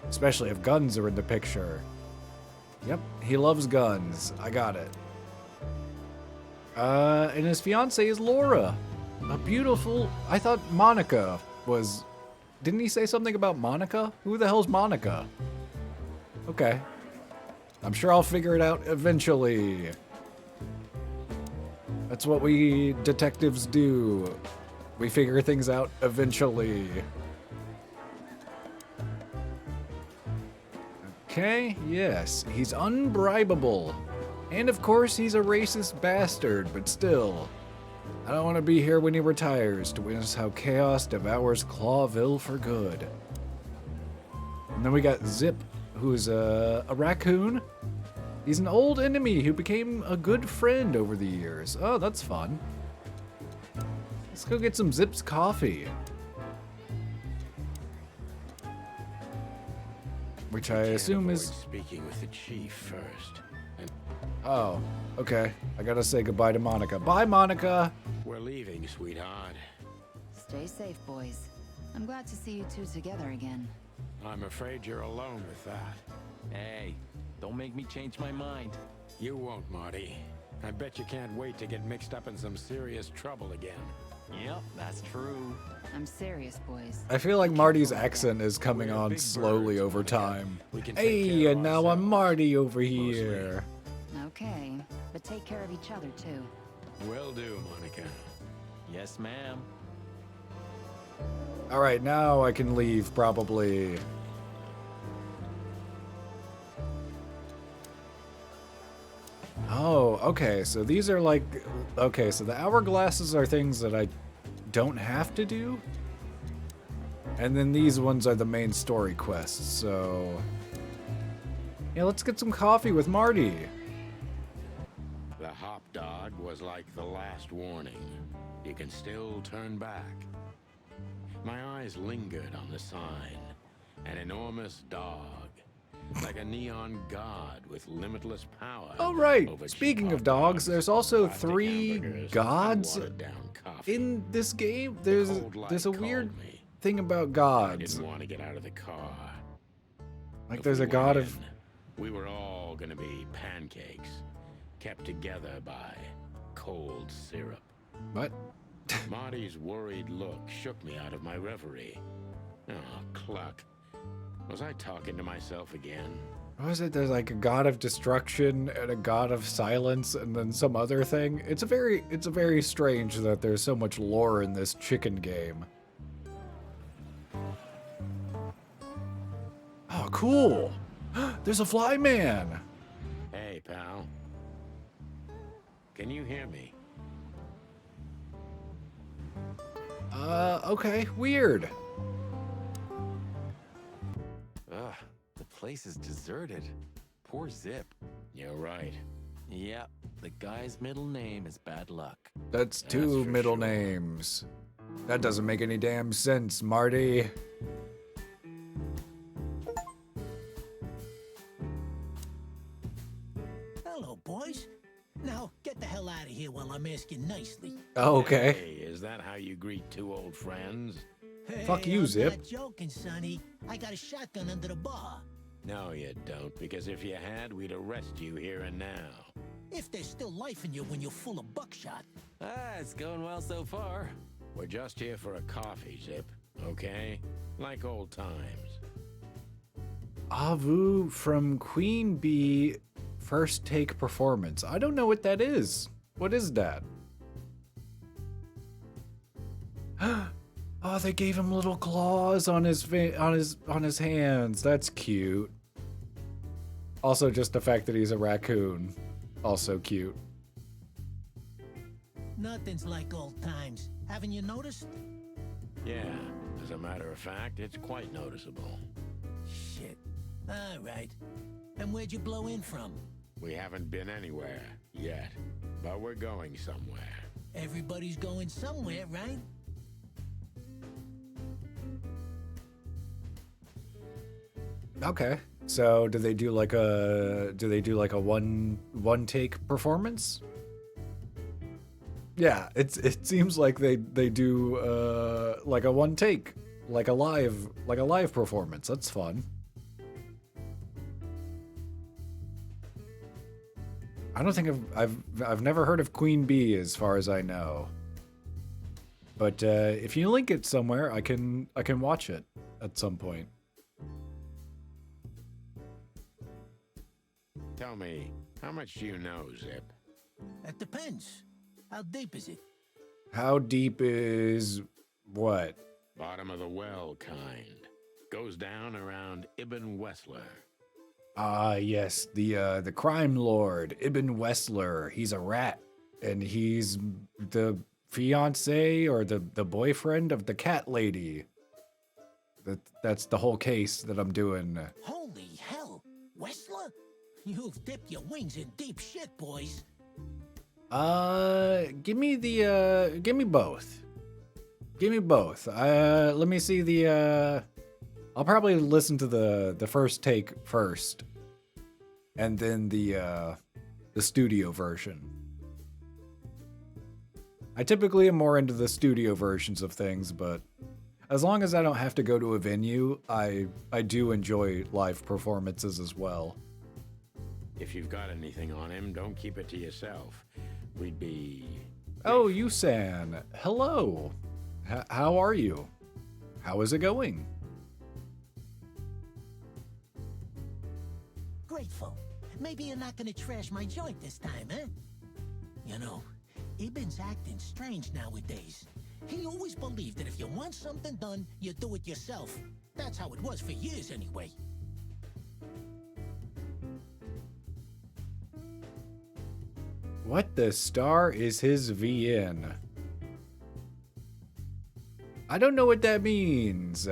especially if guns are in the picture. Yep, he loves guns. I got it. And his fiance is Laura. A beautiful... I thought Monica was... Didn't he say something about Monica? Who the hell's Monica? Okay. I'm sure I'll figure it out eventually. That's what we detectives do. We figure things out eventually. Okay, yes, he's unbribable. And of course, he's a racist bastard, but still. I don't want to be here when he retires to witness how chaos devours Clawville for good. And then we got Zip, who's a raccoon. He's an old enemy who became a good friend over the years. Oh, that's fun. Let's go get some Zip's coffee. Which I assume is... speaking with the chief first. Oh, okay. I gotta say goodbye to Monica. Bye, Monica! We're leaving, sweetheart. Stay safe, boys. I'm glad to see you two together again. I'm afraid you're alone with that. Hey, don't make me change my mind. You won't, Marty. I bet you can't wait to get mixed up in some serious trouble again. Yep, that's true. I'm serious, boys. I feel like Marty's accent is coming on slowly over time. Hey, and now I'm Marty over here. Okay, but take care of each other, too. Will do, Monica. Yes, ma'am. Alright, now I can leave, probably. Oh, okay, so these are like... Okay, so the hourglasses are things that I don't have to do? And then these ones are the main story quests, so... Yeah, let's get some coffee with Marty. The hop dog was like the last warning. You can still turn back. My eyes lingered on the sign. An enormous dog. Like a neon god with limitless power. Oh, right. over Speaking cheap of dogs, hot there's also plastic 3 hamburgers, and gods watered-down coffee. in this game. The There's cold light a called weird me. thing about I gods. didn't want to get out of the car. Like If there's we a god went of... in, we were all gonna be pancakes, kept together by cold syrup. What? Marty's worried look shook me out of my reverie. Oh, Cluck. Was I talking to myself again? What was it? There's like a god of destruction and a god of silence and then some other thing. It's very strange that there's so much lore in this chicken game. Oh, cool. There's a flyman. Hey, pal. Can you hear me? Okay, weird. Ugh, the place is deserted. Poor Zip. You're right. Yep, the guy's middle name is Bad Luck. That's That's two for middle sure. names. That doesn't make any damn sense, Marty. Hello, boys. Now, get the hell out of here while I'm asking nicely. Oh, okay. Hey, is that how you greet two old friends? Hey, Fuck you, I'm Zip. not joking, Sonny. I got a shotgun under the bar. No, you don't, because if you had, we'd arrest you here and now. If there's still life in you when you're full of buckshot. Ah, it's going well so far. We're just here for a coffee, Zip, okay? Like old times. Avu from Queen Bee First Take Performance. I don't know what that is. What is that? Oh, they gave him little claws on his hands. That's cute. Also, just the fact that he's a raccoon, also cute. Nothing's like old times. Haven't you noticed? Yeah, as a matter of fact, it's quite noticeable. Shit. All right. And where'd you blow in from? We haven't been anywhere yet, but we're going somewhere. Everybody's going somewhere, right? Okay. So, do they do like a one take performance? Yeah, it seems like they do like a one take, like a live performance. That's fun. I don't think I've never heard of Queen Bee as far as I know. But if you link it somewhere, I can watch it at some point. Tell me, how much do you know, Zip? That depends. How deep is it? How deep is what? Bottom of the well kind. Goes down around Ibn Wessler. Ah, yes, the crime lord, Ibn Wessler. He's a rat, and he's the fiance or the boyfriend of the cat lady. That's the whole case that I'm doing. Holy hell! Wessler? You've dipped your wings in deep shit, boys. Give me both. Give me both. Let me see the, I'll probably listen to the first take first. And then the studio version. I typically am more into the studio versions of things, but as long as I don't have to go to a venue, I do enjoy live performances as well. If you've got anything on him, don't keep it to yourself. We'd be... Oh, Yusan. Hello. How are you? How is it going? Grateful. Maybe you're not gonna trash my joint this time, huh? You know, Ibn's acting strange nowadays. He always believed that if you want something done, you do it yourself. That's how it was for years anyway. What the star is his VN? I don't know what that means.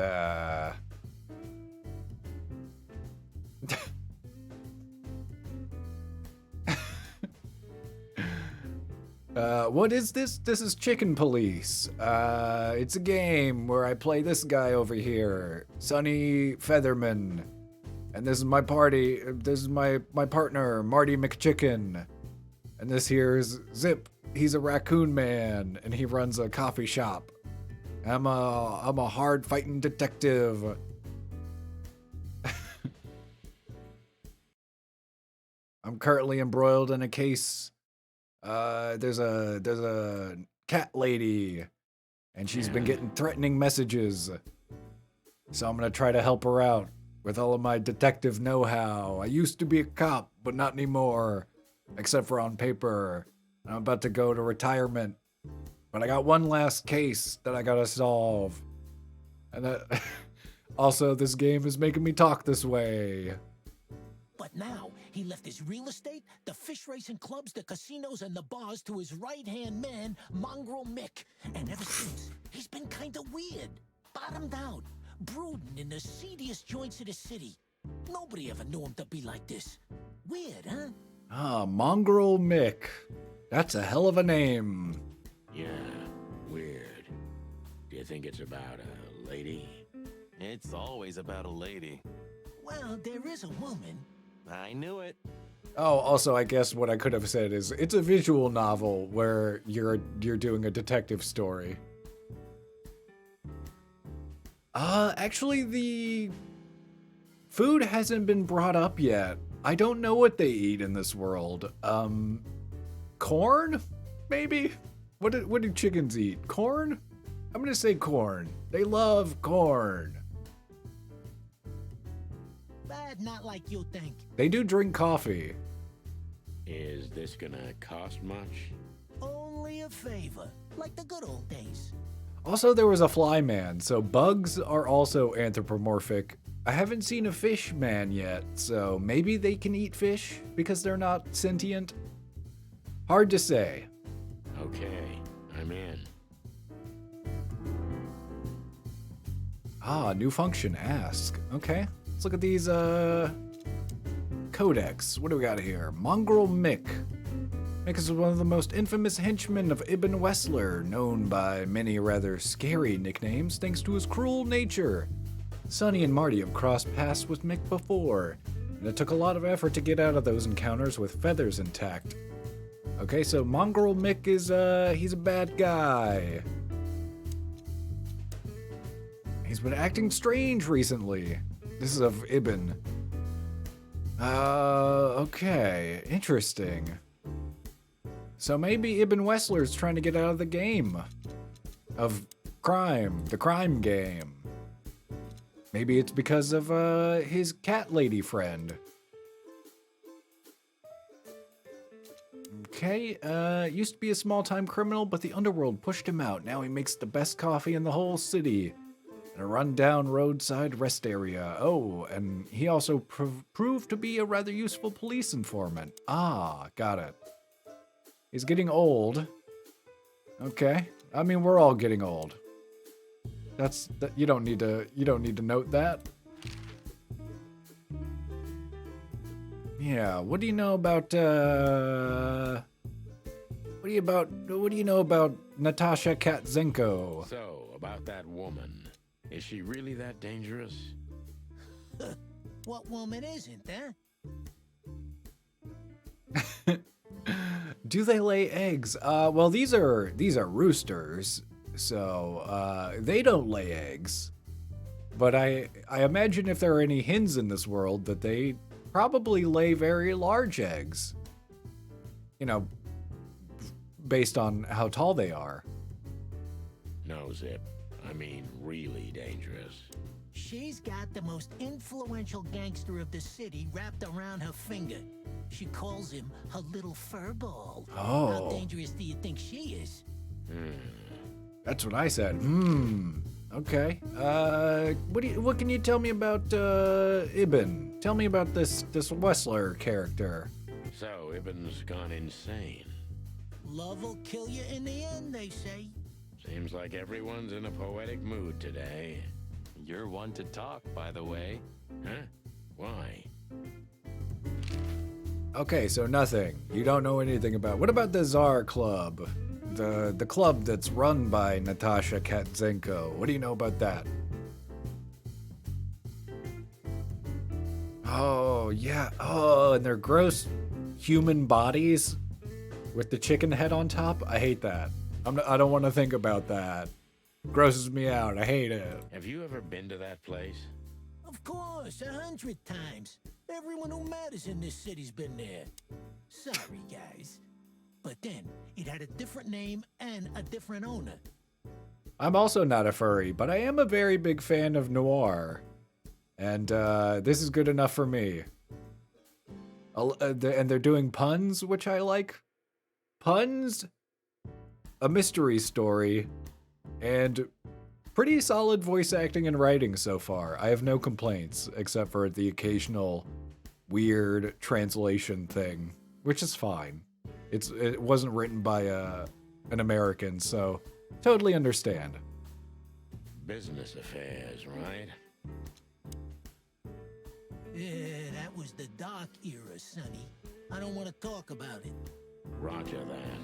What is this? This is Chicken Police. It's a game where I play this guy over here, Sonny Featherman. And this is my party. This is my partner, Marty McChicken. And this here is Zip. He's a raccoon man, and he runs a coffee shop. I'm a hard fighting detective. I'm currently embroiled in a case. There's a cat lady, and she's been getting threatening messages. So I'm gonna try to help her out with all of my detective know-how. I used to be a cop, but not anymore, except for on paper. I'm about to go to retirement, but I got one last case that I gotta solve. And also, this game is making me talk this way. But now, he left his real estate, the fish racing clubs, the casinos, and the bars to his right-hand man, Mongrel Mick. And ever since, he's been kinda weird. Bottomed out, brooding in the seediest joints of the city. Nobody ever knew him to be like this. Weird, huh? Ah, Mongrel Mick. That's a hell of a name. Yeah, weird. Do you think it's about a lady? It's always about a lady. Well, there is a woman. I knew it. Oh, also, I guess what I could have said is it's a visual novel where you're doing a detective story. Actually, the food hasn't been brought up yet. I don't know what they eat in this world. Corn? Maybe? What do chickens eat? Corn? I'm gonna say corn. They love corn. But not like you think. They do drink coffee. Is this gonna cost much? Only a favor, like the good old days. Also, there was a fly man, so bugs are also anthropomorphic. I haven't seen a fish man yet, so maybe they can eat fish because they're not sentient. Hard to say. Okay, I'm in. Ah, new function, ask. Okay, let's look at these, codex. What do we got here? Mongrel Mick. Mick is one of the most infamous henchmen of Ibn Wessler, known by many rather scary nicknames thanks to his cruel nature. Sonny and Marty have crossed paths with Mick before, and it took a lot of effort to get out of those encounters with feathers intact. Okay, so Mongrel Mick is, he's a bad guy. He's been acting strange recently. This is of Ibn. Okay, interesting. So maybe Ibn Wessler's trying to get out of the game of crime, the crime game. Maybe it's because of his cat lady friend. Okay, used to be a small-time criminal, but the underworld pushed him out. Now he makes the best coffee in the whole city. In a run-down roadside rest area. Oh, and he also proved to be a rather useful police informant. Ah, got it. He's getting old. Okay. I mean, we're all getting old. You don't need to note that. Yeah, what do you know about what do you know about Natasha Katzenko? So, about that woman. Is she really that dangerous? What woman isn't, huh? Do they lay eggs? Well, these are roosters, so they don't lay eggs. But I imagine if there are any hens in this world, that they probably lay very large eggs. You know, based on how tall they are. No, Zip. I mean, really dangerous. She's got the most influential gangster of the city wrapped around her finger. She calls him her little furball. Oh. How dangerous do you think she is? That's what I said. Okay. What can you tell me about Ibn? Tell me about this Wessler character. So, Ibn's gone insane. Love will kill you in the end, they say. Seems like everyone's in a poetic mood today. You're one to talk, by the way. Huh? Why? Okay, so nothing. You don't know anything about. What about the Tsar Club? The club that's run by Natasha Katzenko. What do you know about that? Oh, yeah. Oh, and their gross human bodies with the chicken head on top. I hate that. I don't want to think about that. Grosses me out. I hate it. Have you ever been to that place? Of course, 100 times. Everyone who matters in this city's been there. Sorry, guys. But then, it had a different name and a different owner. I'm also not a furry, but I am a very big fan of noir. And this is good enough for me. And they're doing puns, which I like. Puns, a mystery story, and pretty solid voice acting and writing so far. I have no complaints, except for the occasional weird translation thing, which is fine. It wasn't written by an American, so totally understand. Business affairs, right? Yeah, that was the dark era, Sonny. I don't want to talk about it. Roger that.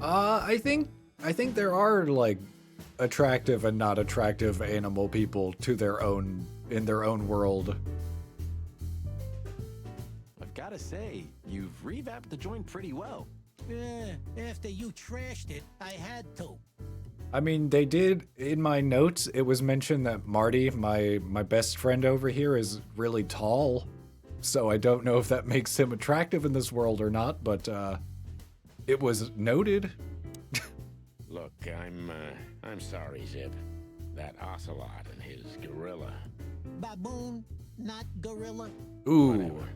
I think there are like attractive and not attractive animal people in their own world. I've got to say, you've revamped the joint pretty well. Yeah, after you trashed it, I had to. I mean, they did, in my notes, it was mentioned that Marty, my best friend over here, is really tall. So I don't know if that makes him attractive in this world or not, but it was noted. Look, I'm sorry, Zip. That ocelot and his gorilla. Baboon, not gorilla. Ooh. Whatever.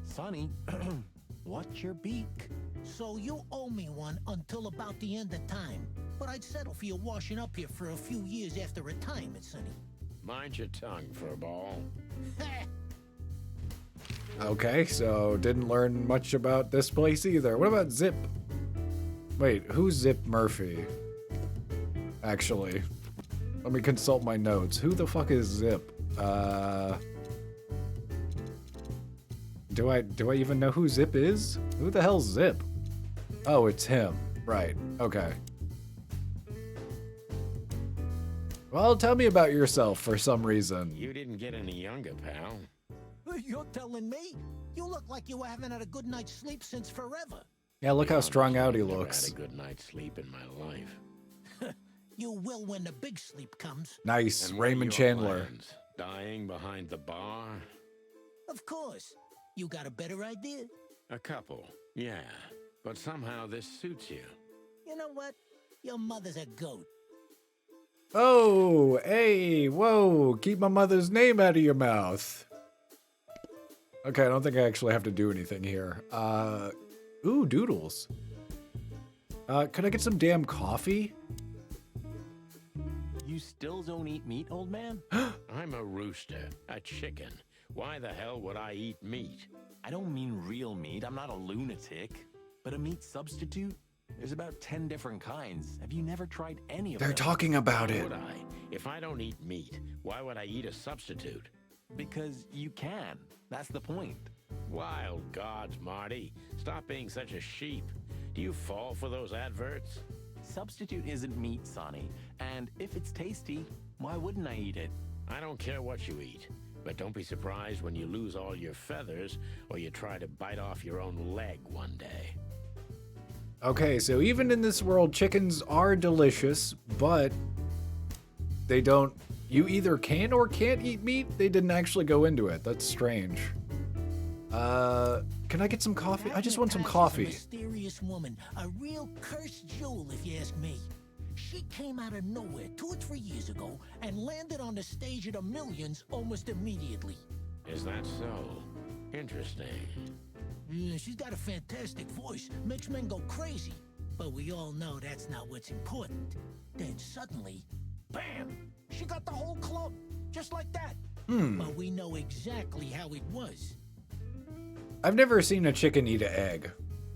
Sonny, watch your beak. So you owe me one until about the end of time. But I'd settle for you washing up here for a few years after retirement, Sonny. Mind your tongue, furball. Okay, so didn't learn much about this place either. What about Zip? Wait, who's Zip Murphy? Actually, let me consult my notes. Who the fuck is Zip? Do I even know who Zip is? Who the hell's Zip? Oh, it's him. Right. Okay. Well, tell me about yourself for some reason. You didn't get any younger, pal. You're telling me? You look like you haven't had a good night's sleep since forever. Yeah, look how strung out he Never looks. had a good night's sleep in my life. You will when the big sleep comes. Nice, And what are Raymond your Chandler. plans? Dying behind the bar? Of course. You got a better idea? A couple, yeah. But somehow this suits you. You know what? Your mother's a goat. Oh, hey, whoa, keep my mother's name out of your mouth. Okay, I don't think I actually have to do anything here. Ooh, doodles. Could I get some damn coffee? You still don't eat meat, old man? I'm a rooster, a chicken. Why the hell would I eat meat? I don't mean real meat. I'm not a lunatic. But a meat substitute? There's about 10 different kinds. Have you never tried any of them? They're talking about Why it. would I? If I don't eat meat, why would I eat a substitute? Because you can. That's the point. Wild gods, Marty. Stop being such a sheep. Do you fall for those adverts? Substitute isn't meat, Sonny. And if it's tasty, why wouldn't I eat it? I don't care what you eat, but don't be surprised when you lose all your feathers or you try to bite off your own leg one day. Okay, so even in this world, chickens are delicious, but they don't... You either can or can't eat meat? They didn't actually go into it. That's strange. Can I get some coffee? I just want some coffee. A mysterious woman, a real cursed jewel, if you ask me. She came out of nowhere 2 or 3 years ago and landed on the stage of the Millions almost immediately. Is that so? Interesting. Yeah, she's got a fantastic voice, makes men go crazy. But we all know that's not what's important. Then suddenly, bam! She got the whole club, just like that. But we know exactly how it was. I've never seen a chicken eat an egg,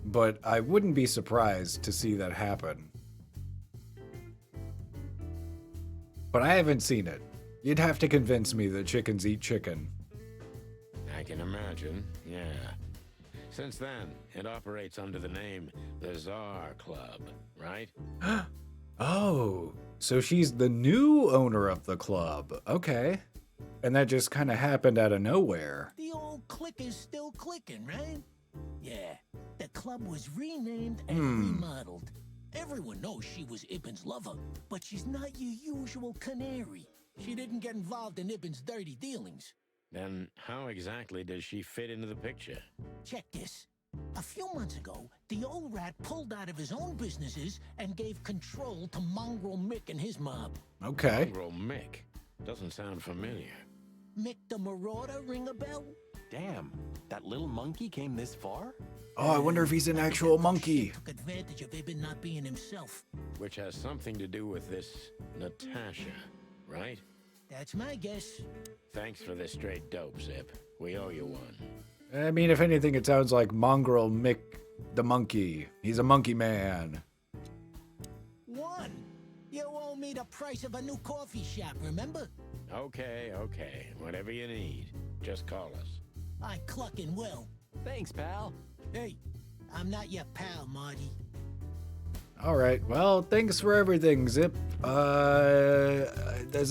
but I wouldn't be surprised to see that happen. But I haven't seen it. You'd have to convince me that chickens eat chicken. I can imagine, yeah. Since then, it operates under the name the Czar Club, right? Oh, so she's the new owner of the club. Okay. And that just kind of happened out of nowhere. The old click is still clicking, right? Yeah, the club was renamed and remodeled. Everyone knows she was Ibn's lover, but she's not your usual canary. She didn't get involved in Ibn's dirty dealings. Then how exactly does she fit into the picture? Check this. A few months ago, the old rat pulled out of his own businesses and gave control to Mongrel Mick and his mob. Okay. Mongrel Mick? Doesn't sound familiar. Mick the Marauder, ring a bell? Damn, that little monkey came this far? Oh, I wonder if he's an actual monkey. Took advantage of Ibn not being himself. Which has something to do with this Natasha, right? That's my guess. Thanks for this straight dope, Zip. We owe you one. I mean, if anything, it sounds like Mongrel Mick the monkey. He's a monkey man. One. You owe me the price of a new coffee shop, remember? Okay. Whatever you need. Just call us. I clucking will. Thanks, pal. Hey, I'm not your pal, Marty. All right. Well, thanks for everything, Zip. There's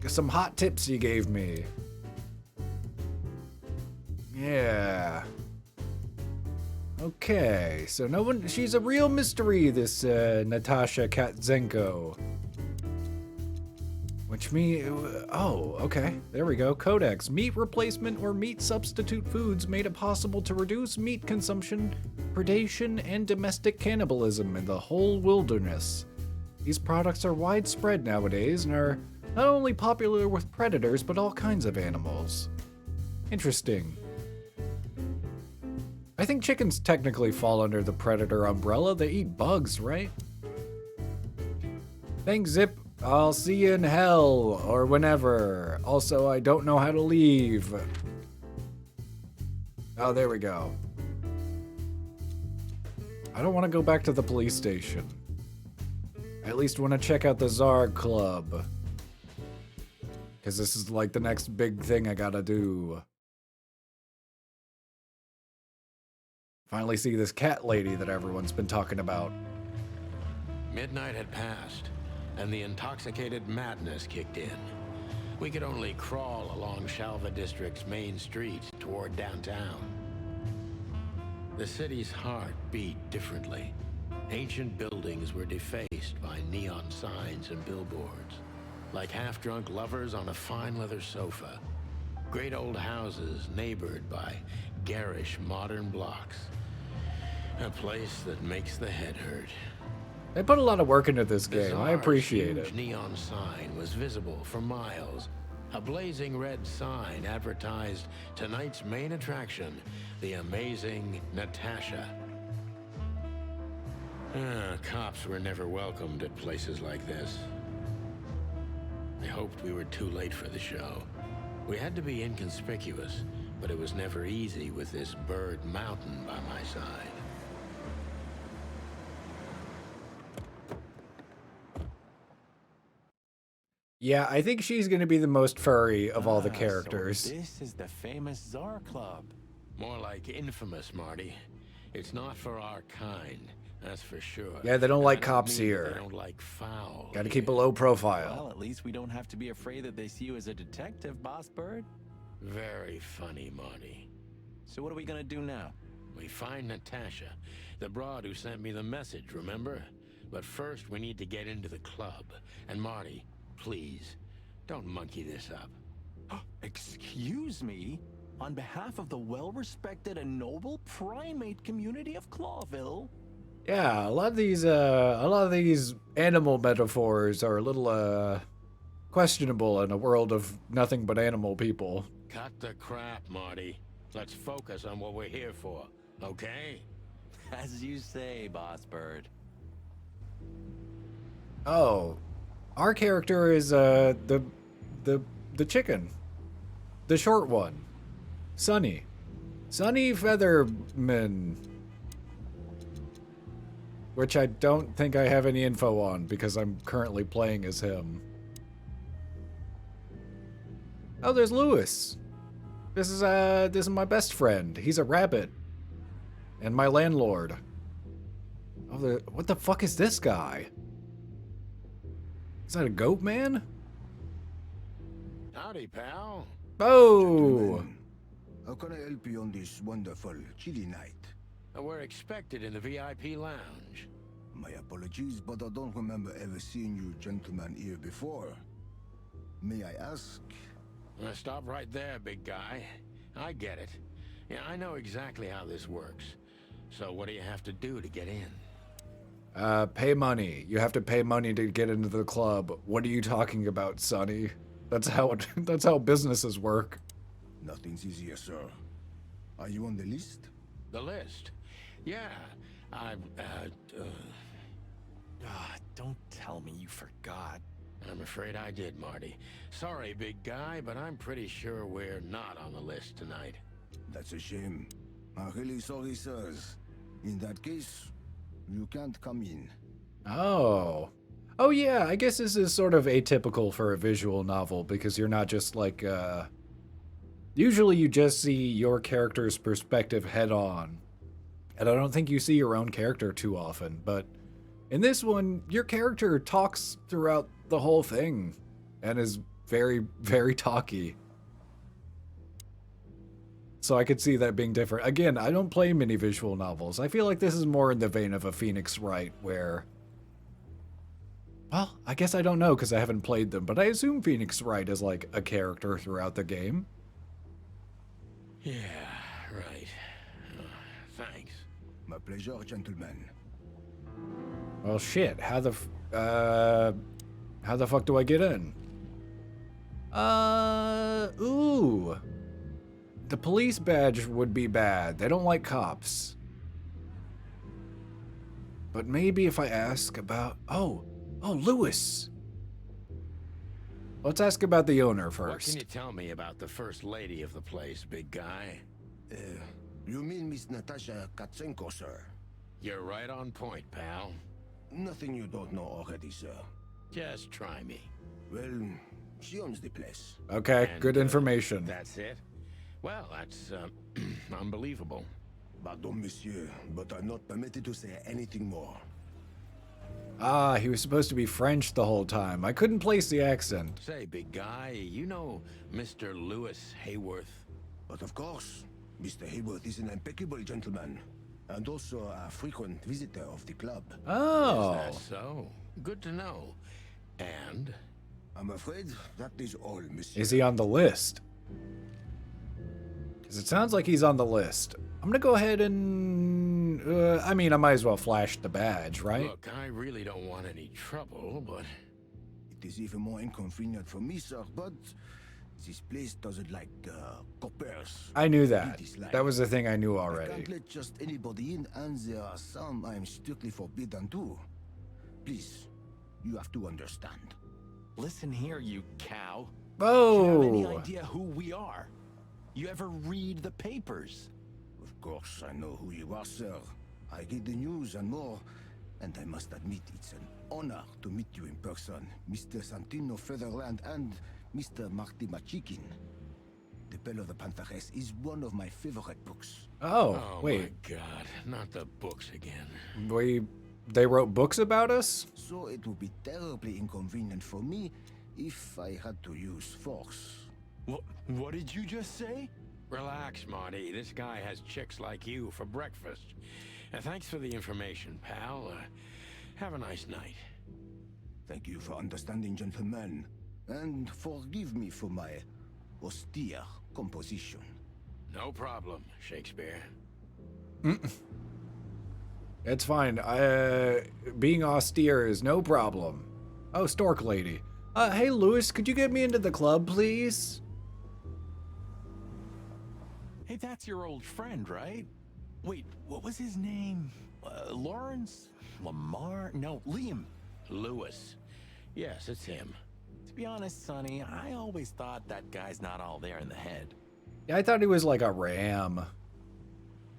some hot tips you gave me. Yeah. Okay. So no one. She's a real mystery. This Natasha Katzenko. Which means, oh, okay, there we go. Codex: meat replacement or meat substitute foods made it possible to reduce meat consumption, predation, and domestic cannibalism in the whole wilderness. These products are widespread nowadays and are not only popular with predators, but all kinds of animals. Interesting. I think chickens technically fall under the predator umbrella. They eat bugs, right? Thanks, Zip. I'll see you in hell, or whenever. Also, I don't know how to leave. Oh, there we go. I don't want to go back to the police station. I at least want to check out the Czar Club. Because this is like the next big thing I gotta do. Finally see this cat lady that everyone's been talking about. Midnight had passed, and the intoxicated madness kicked in. We could only crawl along Shalva District's main street toward downtown. The city's heart beat differently. Ancient buildings were defaced by neon signs and billboards, like half-drunk lovers on a fine leather sofa. Great old houses neighbored by garish modern blocks. A place that makes the head hurt. They put a lot of work into this game. I Bizarre, appreciate huge it. neon sign was visible for miles, A blazing red sign advertised tonight's main attraction, the amazing Natasha. Cops were never welcomed at places like this. I hoped we were too late for the show. We had to be inconspicuous, but it was never easy with this bird mountain by my side. Yeah, I think she's gonna be the most furry of all the characters. So this is the famous Czar Club. More like infamous, Marty. It's not for our kind, that's for sure. Yeah, they don't And like I cops mean here. They don't like Fowl. Gotta keep a low profile. Well, at least we don't have to be afraid that they see you as a detective, Boss Bird. Very funny, Marty. So what are we gonna do now? We find Natasha, the broad who sent me the message, remember? But first, we need to get into the club. And Marty, please, don't monkey this up. Excuse me? On behalf of the well-respected and noble primate community of Clawville? Yeah, a lot of these animal metaphors are a little questionable in a world of nothing but animal people. Cut the crap, Marty. Let's focus on what we're here for, okay? As you say, Boss Bird. Oh, our character is the chicken, the short one, Sonny Featherman, which I don't think I have any info on because I'm currently playing as him. Oh, there's Lewis. This is my best friend. He's a rabbit, and my landlord. Oh, what the fuck is this guy? Is that a goat man? Howdy, pal. Oh! Gentlemen, how can I help you on this wonderful, chilly night? We're expected in the VIP lounge. My apologies, but I don't remember ever seeing you gentlemen here before. May I ask? Stop right there, big guy. I get it. Yeah, I know exactly how this works. So what do you have to do to get in? Pay money. You have to pay money to get into the club. What are you talking about, Sonny? That's how businesses work. Nothing's easier, sir. Are you on the list? The list? Yeah, Don't tell me you forgot. I'm afraid I did, Marty. Sorry, big guy, but I'm pretty sure we're not on the list tonight. That's a shame. I'm really sorry, sirs. In that case, you can't come in. Oh. Oh yeah, I guess this is sort of atypical for a visual novel because you're not just like, usually you just see your character's perspective head on. And I don't think you see your own character too often, but in this one, your character talks throughout the whole thing and is very, very talky. So I could see that being different. Again, I don't play many visual novels. I feel like this is more in the vein of a Phoenix Wright where... Well, I guess I don't know because I haven't played them, but I assume Phoenix Wright is like a character throughout the game. Yeah, right. Thanks. My pleasure, gentlemen. Well, shit. How the fuck do I get in? Ooh. The police badge would be bad. They don't like cops. But maybe if I ask about... Oh, Lewis. Let's ask about the owner first. What can you tell me about the first lady of the place, big guy? You mean Miss Natasha Katsenko, sir? You're right on point, pal. Nothing you don't know already, sir. Just try me. Well, she owns the place. Okay, And, good information. That's it? Well, that's, unbelievable. Pardon, monsieur, but I'm not permitted to say anything more. Ah, he was supposed to be French the whole time. I couldn't place the accent. Say, big guy, you know Mr. Lewis Hayworth? But of course, Mr. Hayworth is an impeccable gentleman, and also a frequent visitor of the club. Oh. Is that so? Good to know. And? I'm afraid that is all, monsieur. Is he on the list? Because it sounds like he's on the list. I'm going to go ahead and... I mean, I might as well flash the badge, right? Look, I really don't want any trouble, but... It is even more inconvenient for me, sir, but This place doesn't like coppers. I knew It that. is like- That was the thing I knew I already. can't let just anybody in, and there are some I'm strictly forbidden to. Please, you have to understand. Listen here, you cow. Do you have any Oh, idea who we are? You ever read the papers? Of course, I know who you are, sir. I read the news and more, and I must admit it's an honor to meet you in person, Mr. Santino Featherland and Mr. Marty Machikin. The Bell of the Pantheress is one of my favorite books. oh, wait. My God, not the books again. They wrote books about us? So it would be terribly inconvenient for me if I had to use force. What did you just say? Relax, Marty. This guy has chicks like you for breakfast. Thanks for the information, pal. Have a nice night. Thank you for understanding, gentlemen, and forgive me for my austere composition. No problem, Shakespeare. It's fine. Being austere is no problem. Oh, Stork Lady. Hey, Lewis, could you get me into the club, please? Hey, that's your old friend, right? Wait, what was his name? Lawrence? Lamar? No, Liam. Lewis. Yes, it's him. To be honest, Sonny, I always thought that guy's not all there in the head. Yeah, I thought he was like a ram.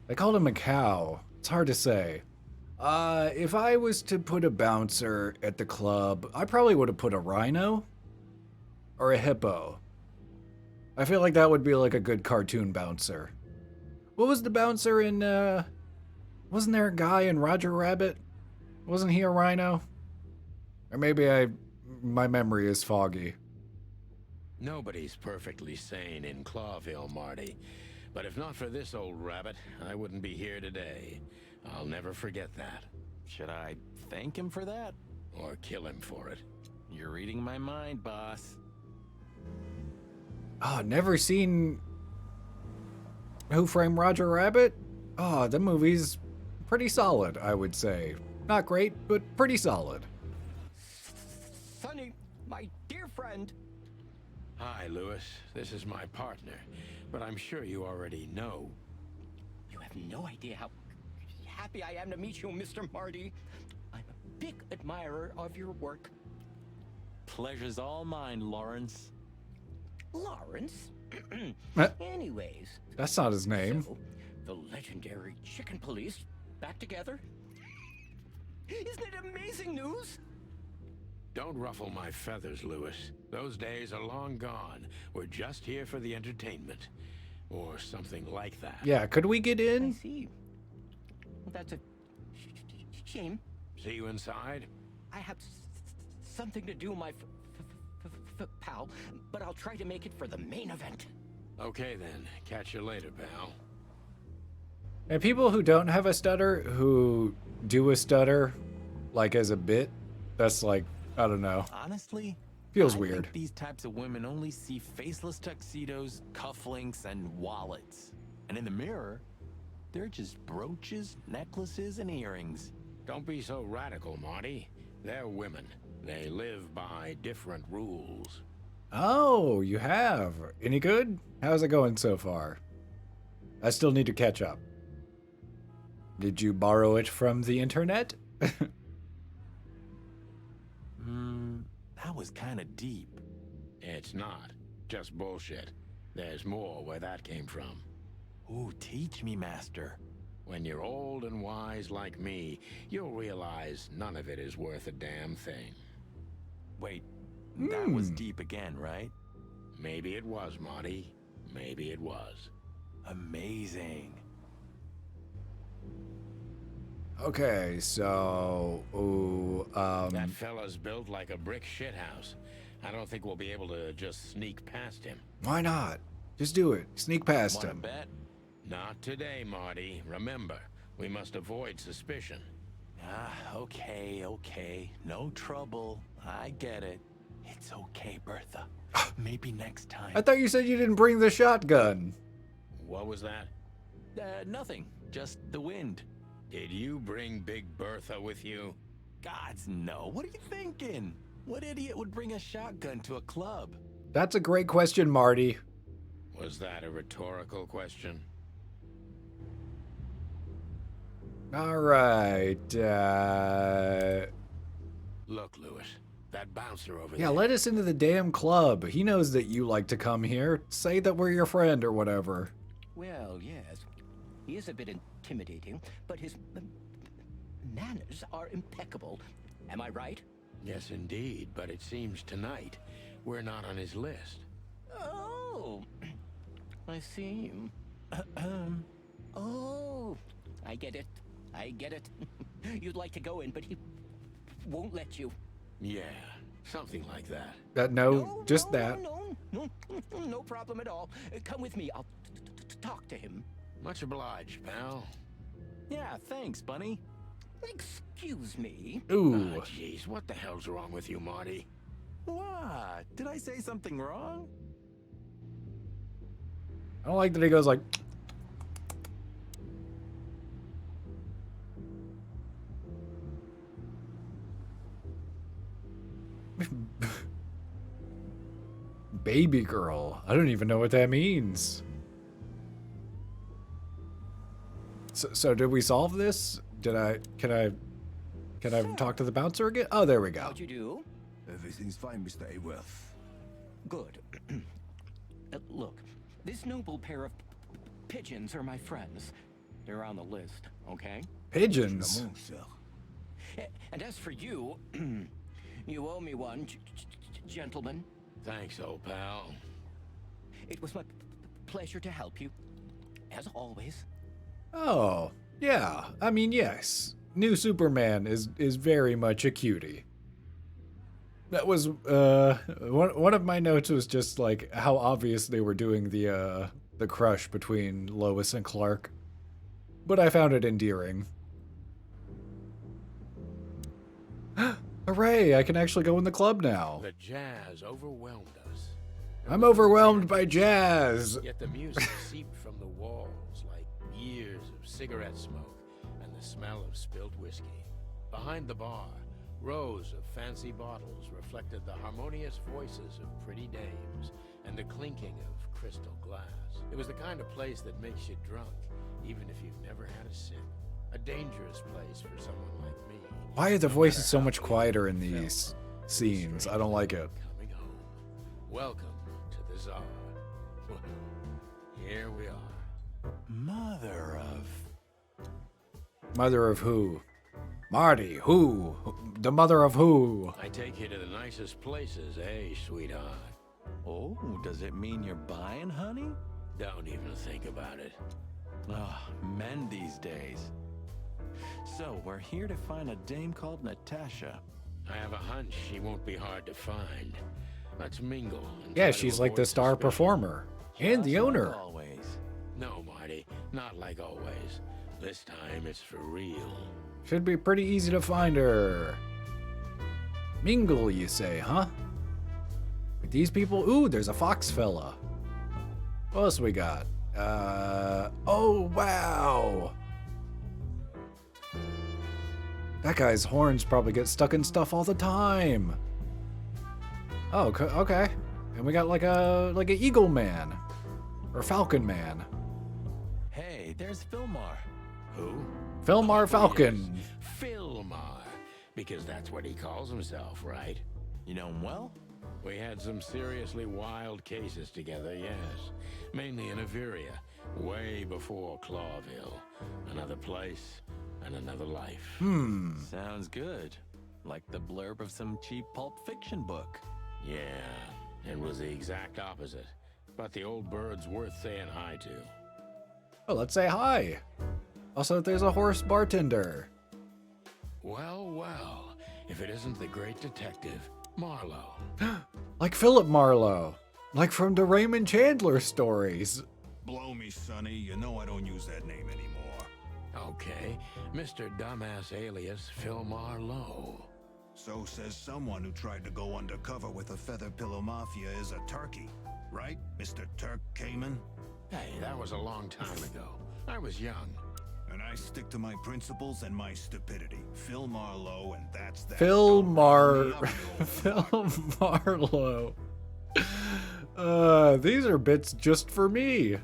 They called him a cow. It's hard to say. If I was to put a bouncer at the club, I probably would have put a rhino or a hippo. I feel like that would be like a good cartoon bouncer. What was the bouncer in, wasn't there a guy in Roger Rabbit? Wasn't he a rhino? Or maybe my memory is foggy. Nobody's perfectly sane in Clawville, Marty. But if not for this old rabbit, I wouldn't be here today. I'll never forget that. Should I thank him for that? Or kill him for it. You're reading my mind, boss. Oh, never seen Who Framed Roger Rabbit? Oh, the movie's pretty solid, I would say. Not great, but pretty solid. Sonny, my dear friend. Hi, Lewis. This is my partner. But I'm sure you already know. You have no idea how happy I am to meet you, Mr. Marty. I'm a big admirer of your work. Pleasure's all mine, Lawrence. Lawrence? Anyways. That's not his name. So, the legendary Chicken Police back together? Isn't it amazing news? Don't ruffle my feathers, Lewis. Those days are long gone. We're just here for the entertainment. Or something like that. Yeah, could we get I in? see. Well, that's a shame. See you inside? I have something to do, my pal, but I'll try to make it for the main event. Okay then. Catch you later, pal. And people who don't have a stutter, who do a stutter, like as a bit, that's like, I don't know. Honestly, Feels I weird. think these types of women only see faceless tuxedos, cufflinks, and wallets. And in the mirror, they're just brooches, necklaces, and earrings. Don't be so radical, Marty. They're women. They live by different rules. Oh, you have. Any good? How's it going so far? I still need to catch up. Did you borrow it from the internet? That was kind of deep. It's not. Just bullshit. There's more where that came from. Ooh, teach me, master. When you're old and wise like me, you'll realize none of it is worth a damn thing. Wait, that was deep again, right? Maybe it was, Marty. Maybe it was. Amazing. Okay, so, That fella's built like a brick shithouse. I don't think we'll be able to just sneak past him. why not? Just do it. Sneak past Wanna him. bet? Not today, Marty. Remember, we must avoid suspicion. Okay. No trouble. I get it. It's okay, Bertha. Maybe next time. I thought you said you didn't bring the shotgun. What was that? Nothing. Just the wind. Did you bring Big Bertha with you? Gods, no. What are you thinking? What idiot would bring a shotgun to a club? That's a great question, Marty. Was that a rhetorical question? All right. Look, Lewis, that bouncer over Yeah, there. let us into the damn club. He knows that you like to come here. Say that we're your friend or whatever. Well, yes. He is a bit intimidating, but his manners are impeccable. Am I right? Yes, indeed, but it seems tonight we're not on his list. Oh, I see. Oh, I get it. I get it. You'd like to go in, but he won't let you. Yeah, something like that. No, just that. No problem at all. Come with me. I'll talk to him. Much obliged, pal. Yeah, thanks, Bunny. Excuse me. Ooh. Jeez, what the hell's wrong with you, Marty? What? Did I say something wrong? I don't like that he goes like... Baby girl. I don't even know what that means. So did we solve this? Can I talk to the bouncer again? Oh, there we go. How'd you do? Everything's fine, Mr. Aworth. Good. Look, this noble pair of pigeons are my friends. They're on the list, okay? Pigeons? And as for you, you owe me one, gentlemen. Thanks, old pal. It was my pleasure to help you, as always. Oh, yeah. I mean, yes. New Superman is very much a cutie. That was one of my notes was just like how obvious they were doing the crush between Lois and Clark. But I found it endearing. Hooray, I can actually go in the club now. The jazz overwhelmed us. I'm overwhelmed by jazz. Yet the music seeped from the walls like years of cigarette smoke and the smell of spilled whiskey. Behind the bar, rows of fancy bottles reflected the harmonious voices of pretty dames and the clinking of crystal glass. It was the kind of place that makes you drunk, even if you've never had a sip. A dangerous place for someone like me. Why are the voices so much quieter in these scenes? I don't like it. Coming home. Welcome to the Tsar. Well, here we are. Mother of who? Marty, who? The mother of who? I take you to the nicest places, eh, sweetheart? Oh, does it mean you're buying, honey? Don't even think about it. Ah, men these days. So, we're here to find a dame called Natasha. I have a hunch she won't be hard to find. Let's mingle. And Yeah, try to she's like the avoid star suspicion. performer. And the owner. Like always. No, Marty, not like always. This time it's for real. Should be pretty easy to find her. Mingle, you say, huh? With these people? Ooh, there's a fox fella. What else we got? Oh, wow. That guy's horns probably get stuck in stuff all the time. Oh, okay. And we got like a eagle man. Or falcon man. Hey, there's Filmar. Who? Filmar Falcon. Filmar. Because that's what he calls himself, right? You know him well? We had some seriously wild cases together, yes. Mainly in Averia, way before Clawville. Another place and another life. Sounds good. Like the blurb of some cheap pulp fiction book. Yeah, it was the exact opposite. But the old bird's worth saying hi to. Oh, let's say hi. Also, there's a horse bartender. Well, well, if it isn't the great detective, Marlowe. Like Philip Marlowe. Like from the Raymond Chandler stories. Blow me, Sonny. You know I don't use that name anymore. Okay, Mr. Dumbass alias Phil Marlowe. So says someone who tried to go undercover with the Feather Pillow Mafia is a turkey. Right, Mr. Turk Cayman? Hey, that was a long time ago. I was young. And I stick to my principles and my stupidity. Phil Marlowe, and that's that. Phil Don't round me up, you old Phil Marlowe. These are bits just for me.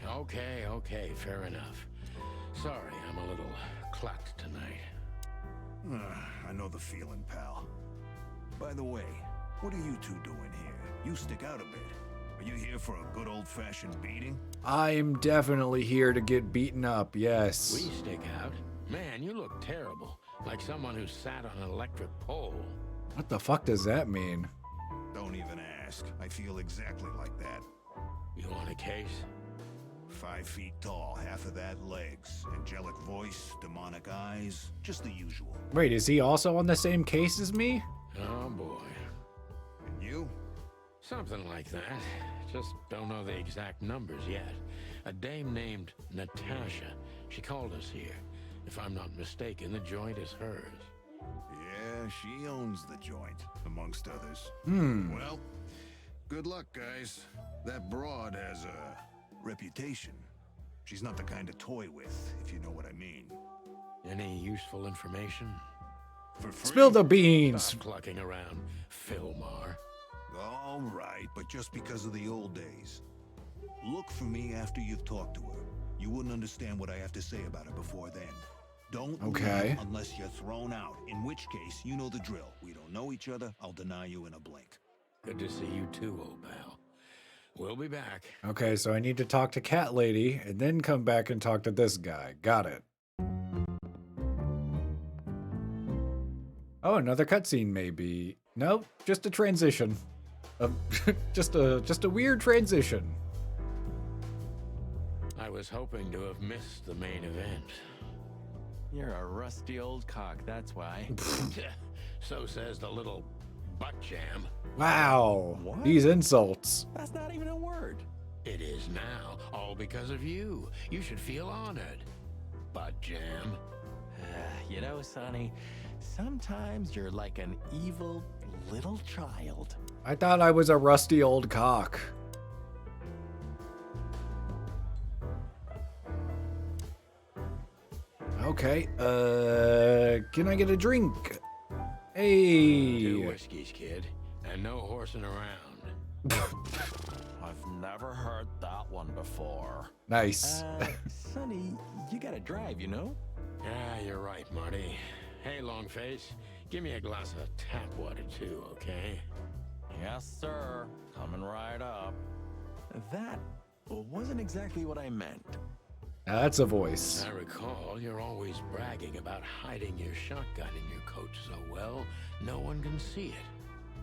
Okay, fair enough. Sorry, I'm a little clucked tonight. I know the feeling, pal. By the way, what are you two doing here? You stick out a bit. Are you here for a good old-fashioned beating? I'm definitely here to get beaten up, yes. We stick out. Man, you look terrible. Like someone who sat on an electric pole. What the fuck does that mean? Don't even ask. I feel exactly like that. You want a case? 5 feet tall, half of that legs, angelic voice, demonic eyes, just the usual. Wait, is he also on the same case as me? Oh boy. And you? Something like that. Just don't know the exact numbers yet. A dame named Natasha. She called us here. If I'm not mistaken, the joint is hers. Yeah, she owns the joint, amongst others. Well, good luck, guys. That broad has a reputation. She's not the kind to toy with, if you know what I mean. Any useful information? For free? Spill the beans. Stop clucking around, Philmar. All right, but just because of the old days. Look for me after you've talked to her. You wouldn't understand what I have to say about her before then. Don't leave unless you're thrown out, in which case, you know the drill. We don't know each other, I'll deny you in a blink. Good to see you too, old pal. We'll be back. Okay, so I need to talk to Cat Lady and then come back and talk to this guy. Got it. Oh, another cutscene maybe. Nope, just a transition. Just a weird transition. I was hoping to have missed the main event. You're a rusty old cock, that's why. So says the little butt jam. Wow. What? These insults. That's not even a word. It is now, all because of you. You should feel honored. Butt jam. You know, Sonny, sometimes you're like an evil little child. I thought I was a rusty old cock. Okay, can I get a drink? Hey. 2 whiskeys, kid, and no horsing around. I've never heard that one before. Nice. Sonny, you gotta drive, you know? Yeah, you're right, Marty. Hey, Longface, give me a glass of tap water too, okay? Yes, sir. Coming right up. That wasn't exactly what I meant. That's a voice. I recall you're always bragging about hiding your shotgun in your coat so well, no one can see it.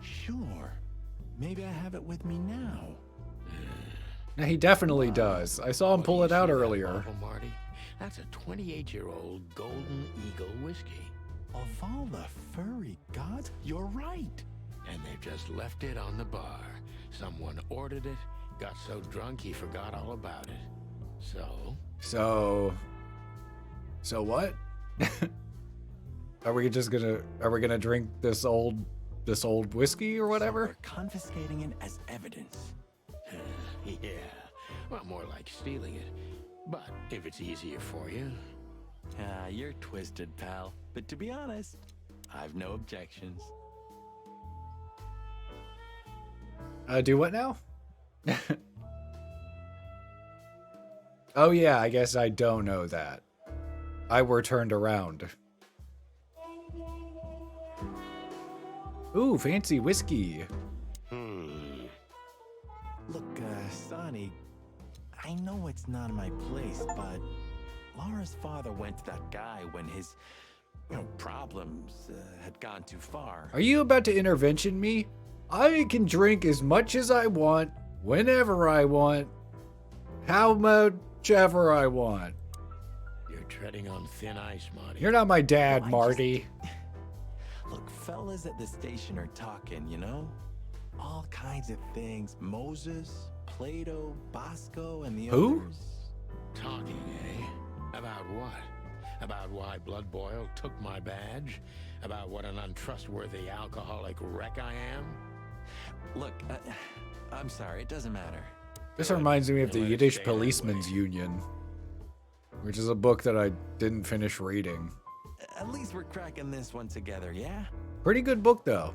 Sure. Maybe I have it with me now. Now, he definitely does. I saw him pull it out earlier. Bottle, Marty? That's a 28-year-old Golden Eagle whiskey. Of all the furry gods, you're right. And they've just left it on the bar. Someone ordered it, got so drunk he forgot all about it. So what? Are we gonna drink this old whiskey or whatever? So we're confiscating it as evidence. Yeah, well, more like stealing it. But if it's easier for you. You're twisted, pal. But to be honest, I've no objections. Do what now? Oh yeah, I guess I don't know that. I were turned around. Ooh, fancy whiskey. Look, Sonny, I know it's not my place, but Laura's father went to that guy when his, problems had gone too far. Are you about to intervention me? I can drink as much as I want, whenever I want, how much ever I want. You're treading on thin ice, Marty. You're not my dad, Well, Marty. Look, fellas at the station are talking, you know? All kinds of things. Moses, Plato, Bosco, and the Who? others. Talking, eh? About what? About why Blood Boil took my badge? About what an untrustworthy alcoholic wreck I am? Look, I'm sorry, it doesn't matter. This reminds me of the Let it Yiddish stay that Policeman's way. Union, which is a book that I didn't finish reading. At least we're cracking this one together, yeah? Pretty good book, though.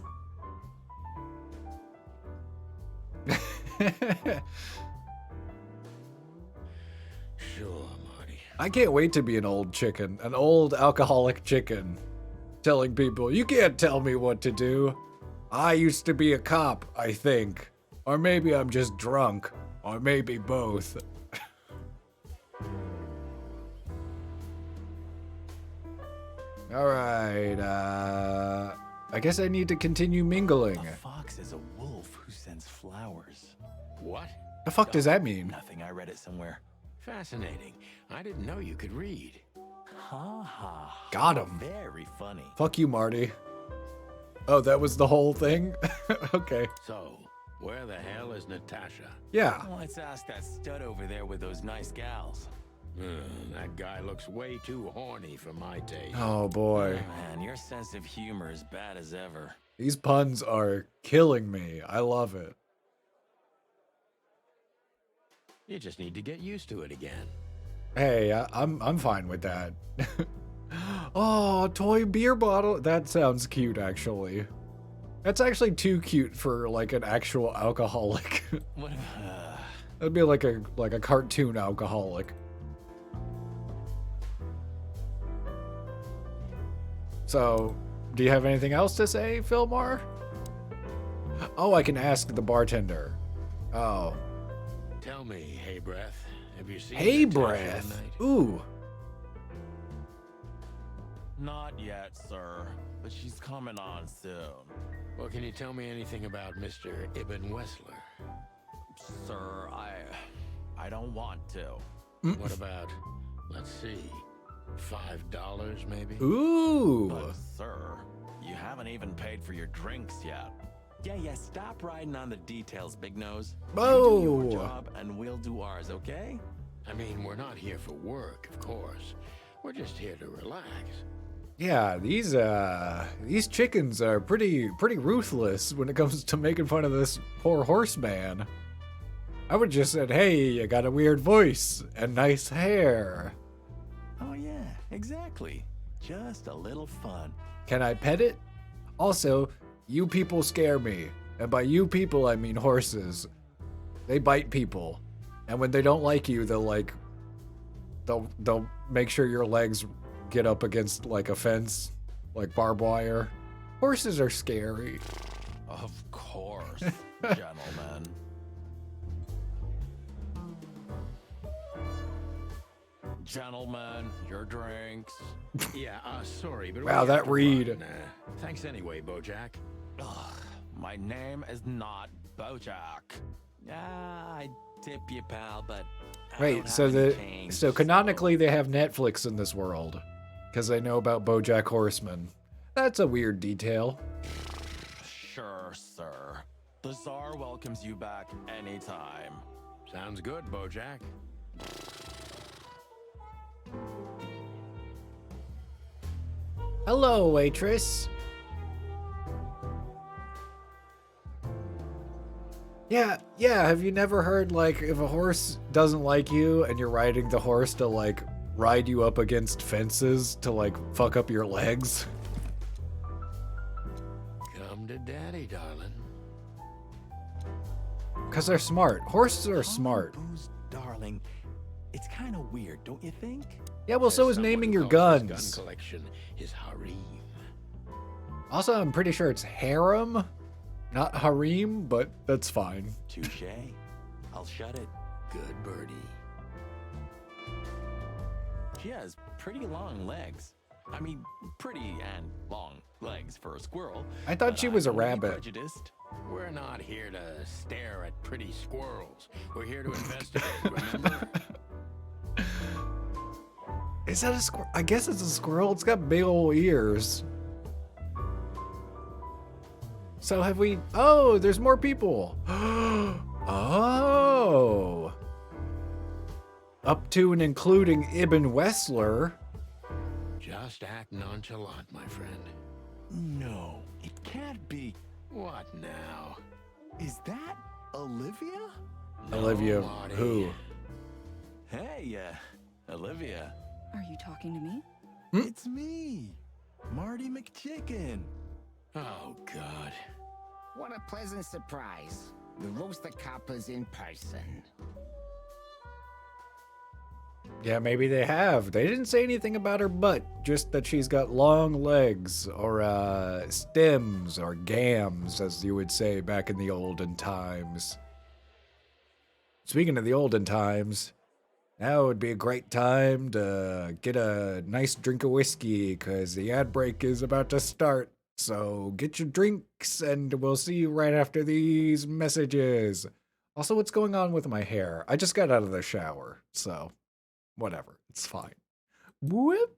Sure, Marty. I can't wait to be an old chicken, an old alcoholic chicken, telling people, you can't tell me what to do. I used to be a cop, I think. Or maybe I'm just drunk. Or maybe both. Alright, I guess I need to continue mingling. A fox is a wolf who sends flowers. What? The fuck does that mean? Nothing, I read it somewhere. Fascinating. I didn't know you could read. Ha ha. Got him. Very funny. Fuck you, Marty. Oh, that was the whole thing? Okay. So, where the hell is Natasha? Yeah. Let's ask that stud over there with those nice gals. That guy looks way too horny for my taste. Oh boy. Man, your sense of humor is bad as ever. These puns are killing me. I love it. You just need to get used to it again. Hey, I'm fine with that. Oh, toy beer bottle. That sounds cute, actually. That's actually too cute for like an actual alcoholic. What? That'd be like a cartoon alcoholic. So, do you have anything else to say, Fillmore? Oh, I can ask the bartender. Oh. Tell me, Hey Breath, have you seen Hey Natasha Breath. tonight? Ooh. Not yet, sir. But she's coming on soon. Well, can you tell me anything about Mr. Ibn Wessler? Sir, I don't want to. What about, let's see, $5 maybe? Ooh. But, sir, you haven't even paid for your drinks yet. Yeah, stop riding on the details, Big Nose. Whoa. You do your job, and we'll do ours, okay? I mean, we're not here for work, of course. We're just here to relax. Yeah, these chickens are pretty ruthless when it comes to making fun of this poor horseman. I would just said, hey, you got a weird voice and nice hair. Oh, yeah, exactly. Just a little fun. Can I pet it? Also, you people scare me. And by you people, I mean horses. They bite people. And when they don't like you, they'll make sure your legs get up against like a fence, like barbed wire. Horses are scary. Of course, gentlemen. Gentlemen, your drinks. Yeah, sorry, but Wow, we that have to read. run. Thanks anyway, Bojack. Ugh, my name is not Bojack. I tip you, pal, but I Wait, don't so have any change, so canonically they have Netflix in this world because they know about BoJack Horseman. That's a weird detail. Sure, sir. The Tsar welcomes you back anytime. Sounds good, Bojack. Hello, waitress. Yeah, have you never heard, like, if a horse doesn't like you and you're riding the horse to, like, ride you up against fences to, like, fuck up your legs? Come to daddy, darling. Because they're smart. Horses are smart. Booze, darling. It's kind of weird, don't you think? Yeah, well, so is Someone naming your calls his guns. Gun collection his harem. Also, I'm pretty sure it's harem, not harem, but that's fine. Touche. I'll shut it. Good birdie. She has pretty long legs. I mean, pretty and long legs for a squirrel. I thought but she was a I'm only rabbit. Prejudiced. We're not here to stare at pretty squirrels. We're here to investigate, remember? Is that a squirrel? I guess it's a squirrel. It's got big old ears. So have we... Oh, there's more people. Oh. Up to and including Ibn Wessler. Just act nonchalant, my friend. No, it can't be. What now? Is that Olivia? Olivia, Marty. who? Hey, Olivia. Are you talking to me? It's me, Marty McChicken. Oh, God. What a pleasant surprise. We'll roast the coppers in person. Yeah, maybe they have. They didn't say anything about her butt, just that she's got long legs, or stems, or gams, as you would say back in the olden times. Speaking of the olden times, now would be a great time to get a nice drink of whiskey, because the ad break is about to start. So get your drinks, and we'll see you right after these messages. Also, what's going on with my hair? I just got out of the shower, so whatever. It's fine. Whoop.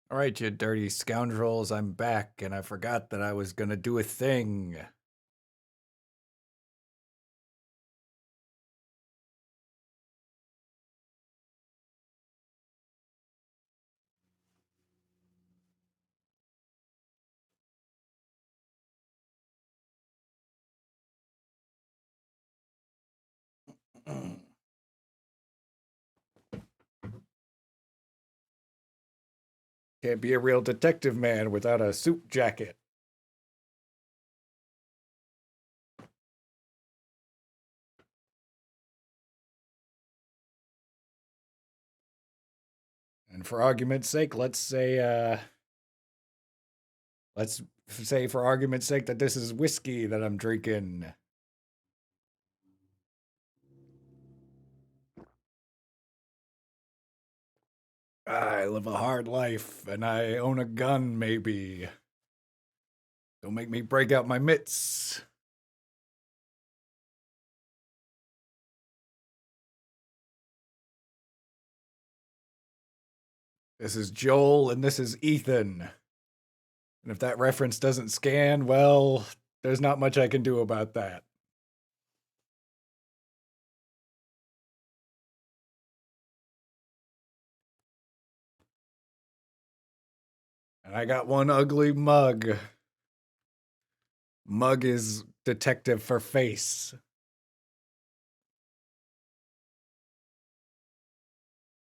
All right, you dirty scoundrels, I'm back, and I forgot that I was gonna do a thing. Can't be a real detective man without a suit jacket. And for argument's sake, let's say for argument's sake that this is whiskey that I'm drinking. I live a hard life and I own a gun, maybe. Don't make me break out my mitts. This is Joel and this is Ethan. And if that reference doesn't scan, well, there's not much I can do about that. And I got one ugly mug. Mug is detective for face.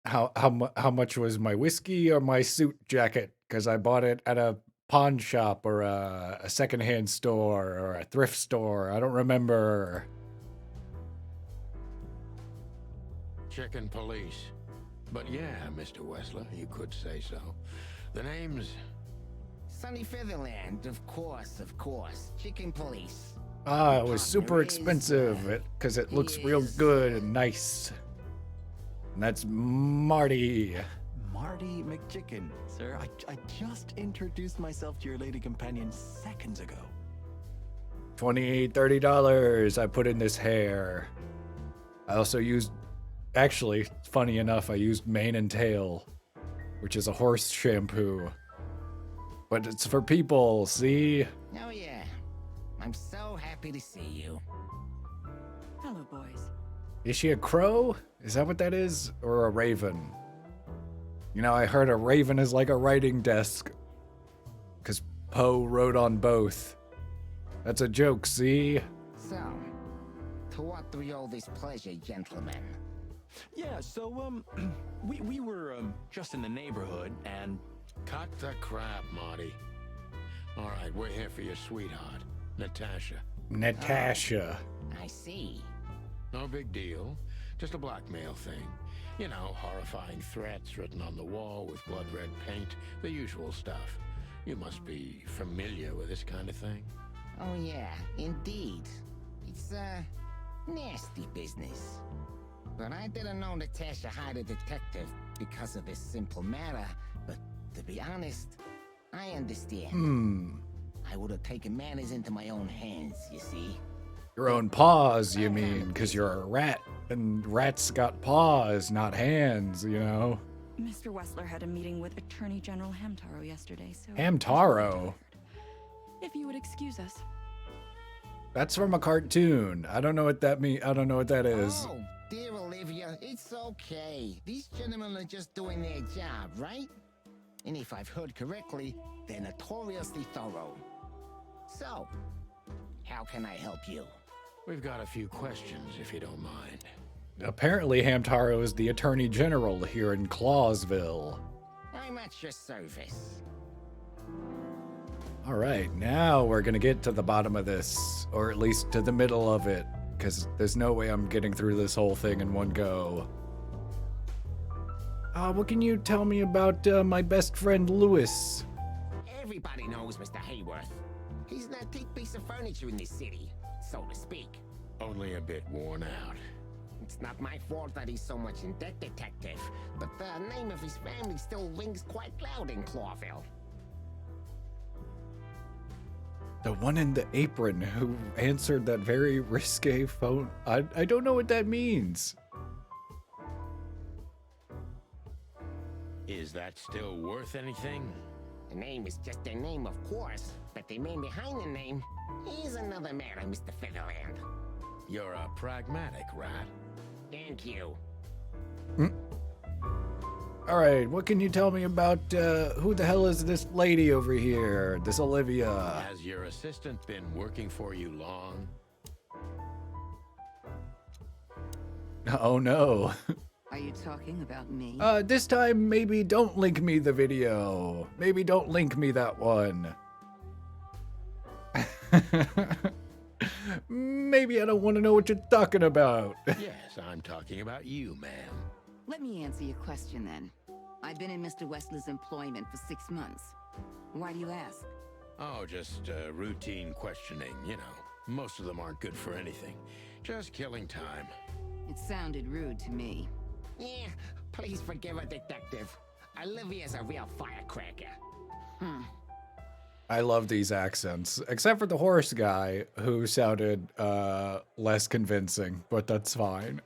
How much was my whiskey or my suit jacket? Because I bought it at a pawn shop or a secondhand store or a thrift store. I don't remember. Chicken police. But yeah, Mr. Wessler, you could say so. The name's... Sunny Featherland, of course. Chicken police. Ah, it was super expensive because it looks real good and nice. And that's Marty. Marty McChicken, sir. I just introduced myself to your lady companion seconds ago. $30 I put in this hair. I also used, actually, funny enough, I used Mane and Tail, which is a horse shampoo. But it's for people, see? Oh yeah, I'm so happy to see you. Hello, boys. Is she a crow? Is that what that is? Or a raven? You know, I heard a raven is like a writing desk. Because Poe wrote on both. That's a joke, see? So, to what do we owe this pleasure, gentlemen? Yeah, so, we were, just in the neighborhood, and... Cut the crap, Marty. All right, we're here for your sweetheart, Natasha. Natasha. I see. No big deal. Just a blackmail thing. You know, horrifying threats written on the wall with blood-red paint. The usual stuff. You must be familiar with this kind of thing. Oh yeah, indeed. It's, nasty business. But I didn't know Natasha hired a detective because of this simple matter. But to be honest, I understand. I would have taken matters into my own hands, you see. Your own paws, you mean, because you're a rat, and rats got paws, not hands, you know? Mr. Wessler had a meeting with Attorney General Hamtaro yesterday, so... Hamtaro? If you would excuse us. That's from a cartoon. I don't know what that means. I don't know what that is. Oh, dear Olivia, it's okay. These gentlemen are just doing their job, right? And if I've heard correctly, they're notoriously thorough. So, how can I help you? We've got a few questions, if you don't mind. Apparently, Hamtaro is the Attorney General here in Clawsville. I'm at your service. All right, now we're gonna get to the bottom of this, or at least to the middle of it, because there's no way I'm getting through this whole thing in one go. What can you tell me about my best friend Lewis? Everybody knows Mr. Hayworth. He's an antique piece of furniture in this city, so to speak. Only a bit worn out. It's not my fault that he's so much in debt, detective, but the name of his family still rings quite loud in Clawville. The one in the apron who answered that very risque phone. I don't know what that means. Is that still worth anything? The name is just their name, of course, but the man behind the name is another matter, Mr. Featherland. You're a pragmatic rat. Thank you. All right, what can you tell me about who the hell is this lady over here? This Olivia. Has your assistant been working for you long? Oh no. Are you talking about me? This time maybe don't link me the video. Maybe don't link me that one. Maybe I don't want to know what you're talking about. Yes, I'm talking about you, ma'am. Let me answer your question then. I've been in Mr. Wessler's employment for 6 months. Why do you ask? Oh, just routine questioning, you know. Most of them aren't good for anything. Just killing time. It sounded rude to me. Yeah, please forgive her, Detective. Olivia's a real firecracker. I love these accents, except for the horse guy who sounded less convincing, but that's fine.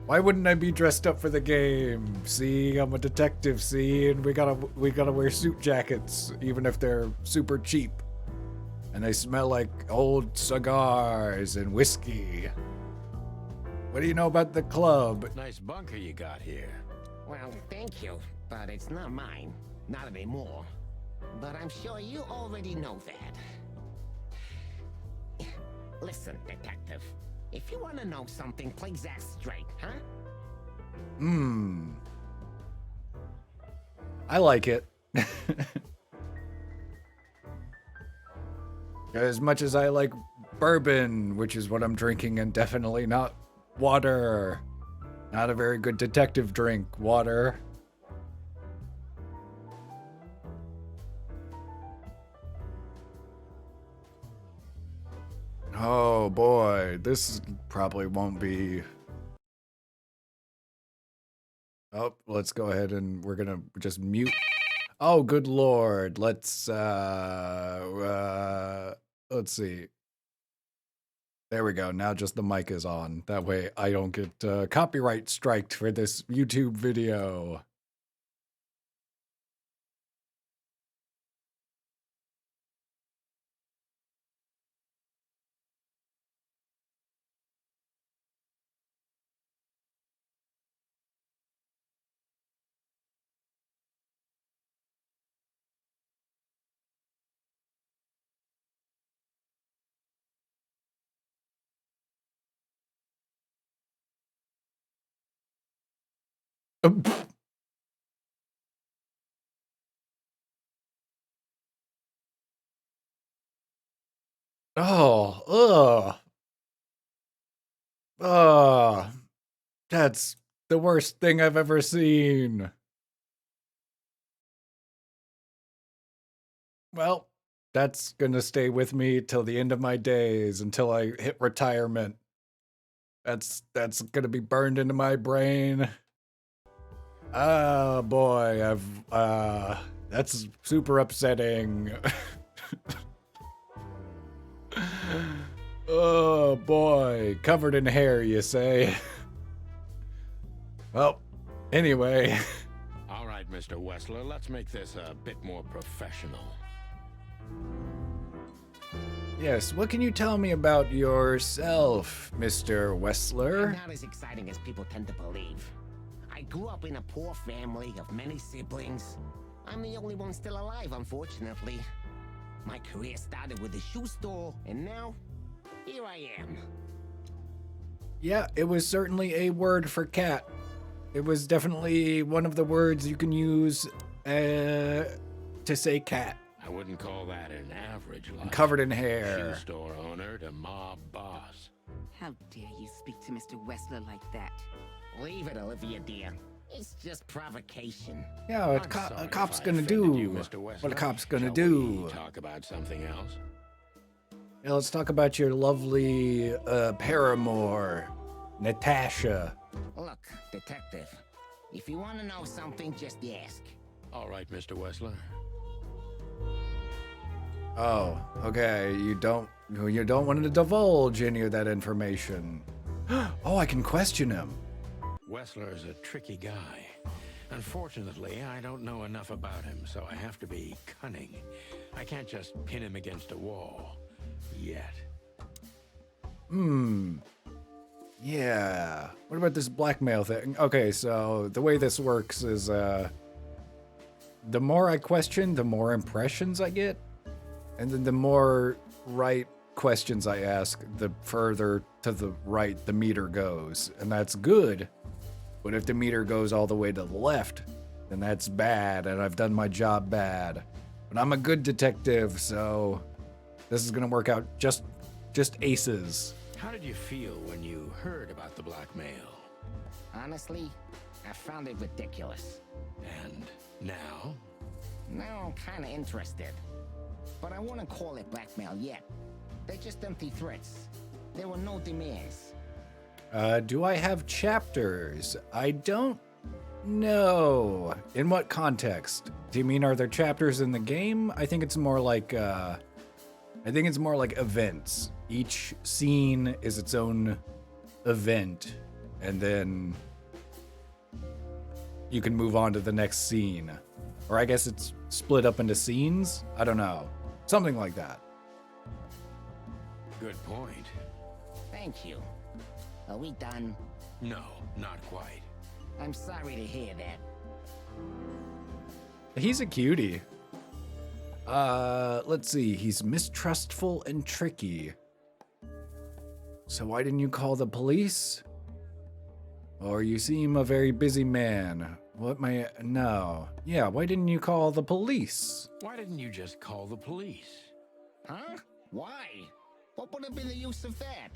Why wouldn't I be dressed up for the game? See, I'm a detective, see, and we gotta wear suit jackets, even if they're super cheap. And they smell like old cigars and whiskey. What do you know about the club? Nice bunker you got here. Well, thank you, but it's not mine. Not anymore. But I'm sure you already know that. Listen, Detective. If you want to know something, please ask straight, huh? I like it. As much as I like bourbon, which is what I'm drinking, and definitely not water. Not a very good detective drink, water. Oh boy, this probably won't be... Oh, let's go ahead and we're gonna just mute. Oh, good lord. Let's see. There we go. Now just the mic is on. That way I don't get copyright striked for this YouTube video. Oh, that's the worst thing I've ever seen. Well, that's gonna stay with me till the end of my days, until I hit retirement. That's gonna be burned into my brain. Oh boy, that's super upsetting. Oh boy, covered in hair, you say? Well, anyway. All right, Mr. Wessler, let's make this a bit more professional. Yes, what can you tell me about yourself, Mr. I'm Wessler? not as exciting as people tend to believe. I grew up in a poor family of many siblings. I'm the only one still alive, unfortunately. My career started with a shoe store, and now, here I am. Yeah, it was certainly a word for cat. It was definitely one of the words you can use to say cat. I wouldn't call that an average life. Covered in hair. Shoe store owner to mob boss. How dare you speak to Mr. Wessler like that? Leave it, Olivia, dear. It's just provocation. Yeah, what a cop's gonna do? What a cop's gonna do? Talk about something else. Yeah, let's talk about your lovely paramour, Natasha. Look, Detective, if you want to know something, just ask. All right, Mr. Wessler. Oh, okay. You don't want to divulge any of that information. Oh, I can question him. Wessler is a tricky guy. Unfortunately, I don't know enough about him, so I have to be cunning. I can't just pin him against a wall. Yet. Yeah. What about this blackmail thing? Okay, so the way this works is, the more I question, the more impressions I get. And then the more right questions I ask, the further to the right the meter goes. And that's good. But if the meter goes all the way to the left, then that's bad, and I've done my job bad. But I'm a good detective, so this is gonna work out just aces. How did you feel when you heard about the blackmail? Honestly, I found it ridiculous. And now? Now I'm kinda interested. But I wouldn't call it blackmail yet. They're just empty threats. There were no demands. Do I have chapters? I don't know. In what context? Do you mean are there chapters in the game? I think it's more like events. Each scene is its own event, and then you can move on to the next scene. Or I guess it's split up into scenes? I don't know. Something like that. Good point. Thank you. Are we done? No, not quite. I'm sorry to hear that. He's a cutie. Let's see. He's mistrustful and tricky. So why didn't you call the police? Or you seem a very busy man. No. Yeah, why didn't you call the police? Why didn't you just call the police? Huh? Why? What would have been the use of that?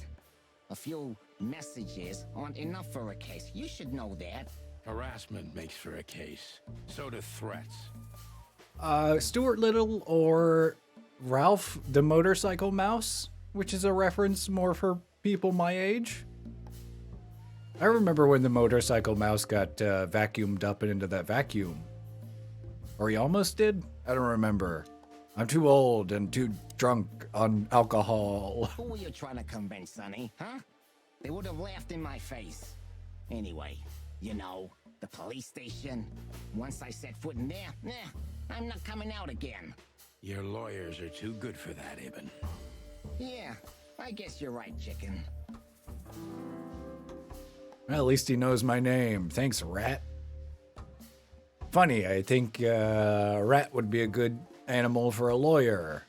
A few messages aren't enough for a case. You should know that. Harassment makes for a case. So do threats. Stuart Little or Ralph the Motorcycle Mouse, which is a reference more for people my age. I remember when the Motorcycle Mouse got vacuumed up and into that vacuum. Or he almost did? I don't remember. I'm too old and too drunk on alcohol. Who were you trying to convince, Sonny? Huh? They would have laughed in my face. Anyway, you know, the police station. Once I set foot in there, I'm not coming out again. Your lawyers are too good for that, Ibn. Yeah, I guess you're right, chicken. Well, at least he knows my name. Thanks, Rat. Funny, I think Rat would be a good animal for a lawyer.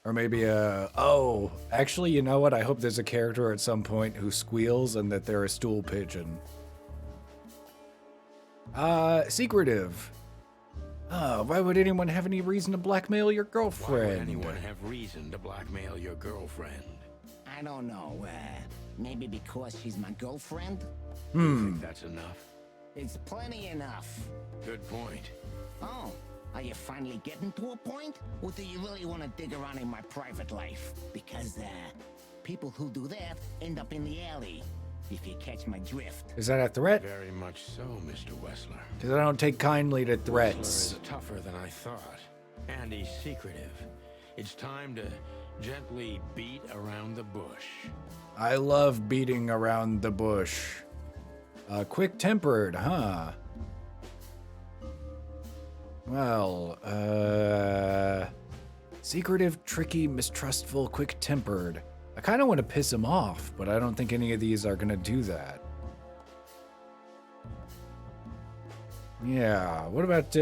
Or maybe oh, actually, you know what? I hope there's a character at some point who squeals and that they're a stool pigeon. Secretive. Oh, why would anyone have any reason to blackmail your girlfriend? Why would anyone have reason to blackmail your girlfriend? I don't know, maybe because she's my girlfriend? You think that's enough? It's plenty enough. Good point. Oh, are you finally getting to a point? Or do you really want to dig around in my private life? Because, people who do that end up in the alley, if you catch my drift. Is that a threat? Very much so, Mr. Wessler. Because I don't take kindly to threats. Wessler is tougher than I thought. And he's secretive. It's time to gently beat around the bush. I love beating around the bush. Quick-tempered, huh? Well, secretive, tricky, mistrustful, quick-tempered. I kind of want to piss him off, but I don't think any of these are going to do that. Yeah, what about,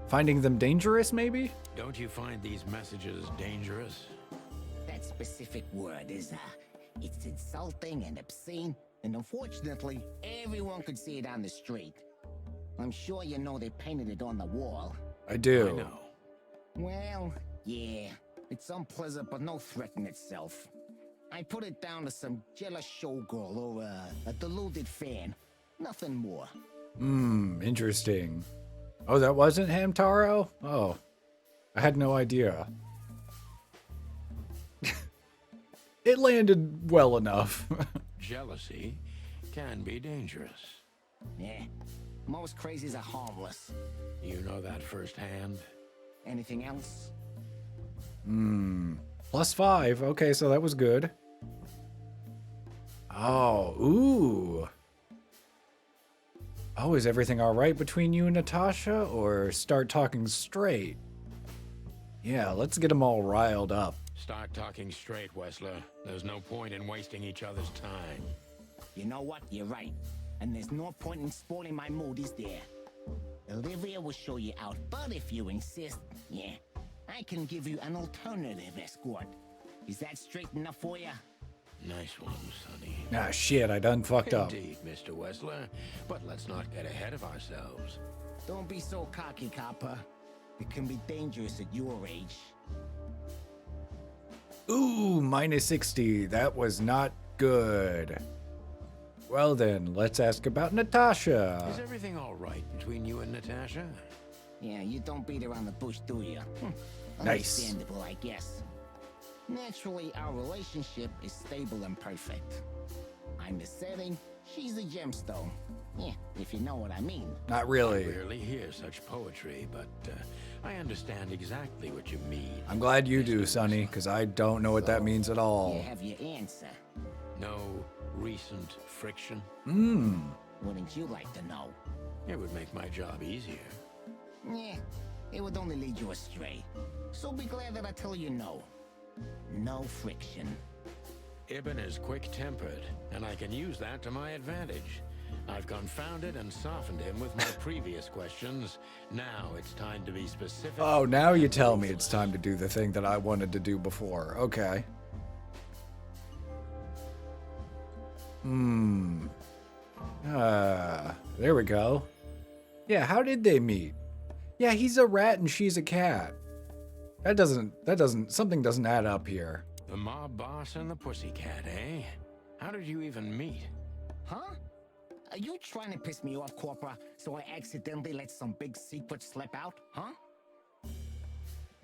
finding them dangerous, maybe? Don't you find these messages dangerous? That specific word is, it's insulting and obscene, and unfortunately, everyone could see it on the street. I'm sure you know they painted it on the wall. I do. I know. Well, yeah, it's unpleasant but no threat in itself. I put it down to some jealous showgirl or a deluded fan. Nothing more. Interesting. Oh, that wasn't Hamtaro? Oh, I had no idea. It landed well enough. Jealousy can be dangerous. Yeah, most crazies are harmless. You know that firsthand? Anything else? +5. Okay, so that was good. Oh, ooh. Oh, is everything all right between you and Natasha, or start talking straight? Yeah, let's get them all riled up. Start talking straight, Wessler. There's no point in wasting each other's time. You know what? You're right. And there's no point in spoiling my mood, is there? Olivia will show you out, but if you insist, yeah, I can give you an alternative escort. Is that straight enough for you? Nice one, Sonny. Ah, shit, I done fucked up. Indeed, Mr. Wessler. But let's not get ahead of ourselves. Don't be so cocky, copper. It can be dangerous at your age. Ooh, minus 60. That was not good. Well then, let's ask about Natasha. Is everything all right between you and Natasha? Yeah, you don't beat around the bush, do you? Nice. Understandable, I guess. Naturally, our relationship is stable and perfect. I'm the setting, she's the gemstone. Yeah, if you know what I mean. Not really. I rarely hear such poetry, but I understand exactly what you mean. I'm glad you do, Sonny, because I don't know what that means at all. You have your answer. No recent friction? Wouldn't you like to know? It would make my job easier. Yeah, it would only lead you astray. So be glad that I tell you no. No friction. Ibn is quick-tempered, and I can use that to my advantage. I've confounded and softened him with my previous questions. Now it's time to be specific. Oh, now you tell me it's time to do the thing that I wanted to do before. Okay. There we go. Yeah, how did they meet? Yeah, he's a rat and she's a cat. Something doesn't add up here. The mob boss and the pussycat, eh? How did you even meet? Huh? Are you trying to piss me off, Corpora, so I accidentally let some big secret slip out, huh?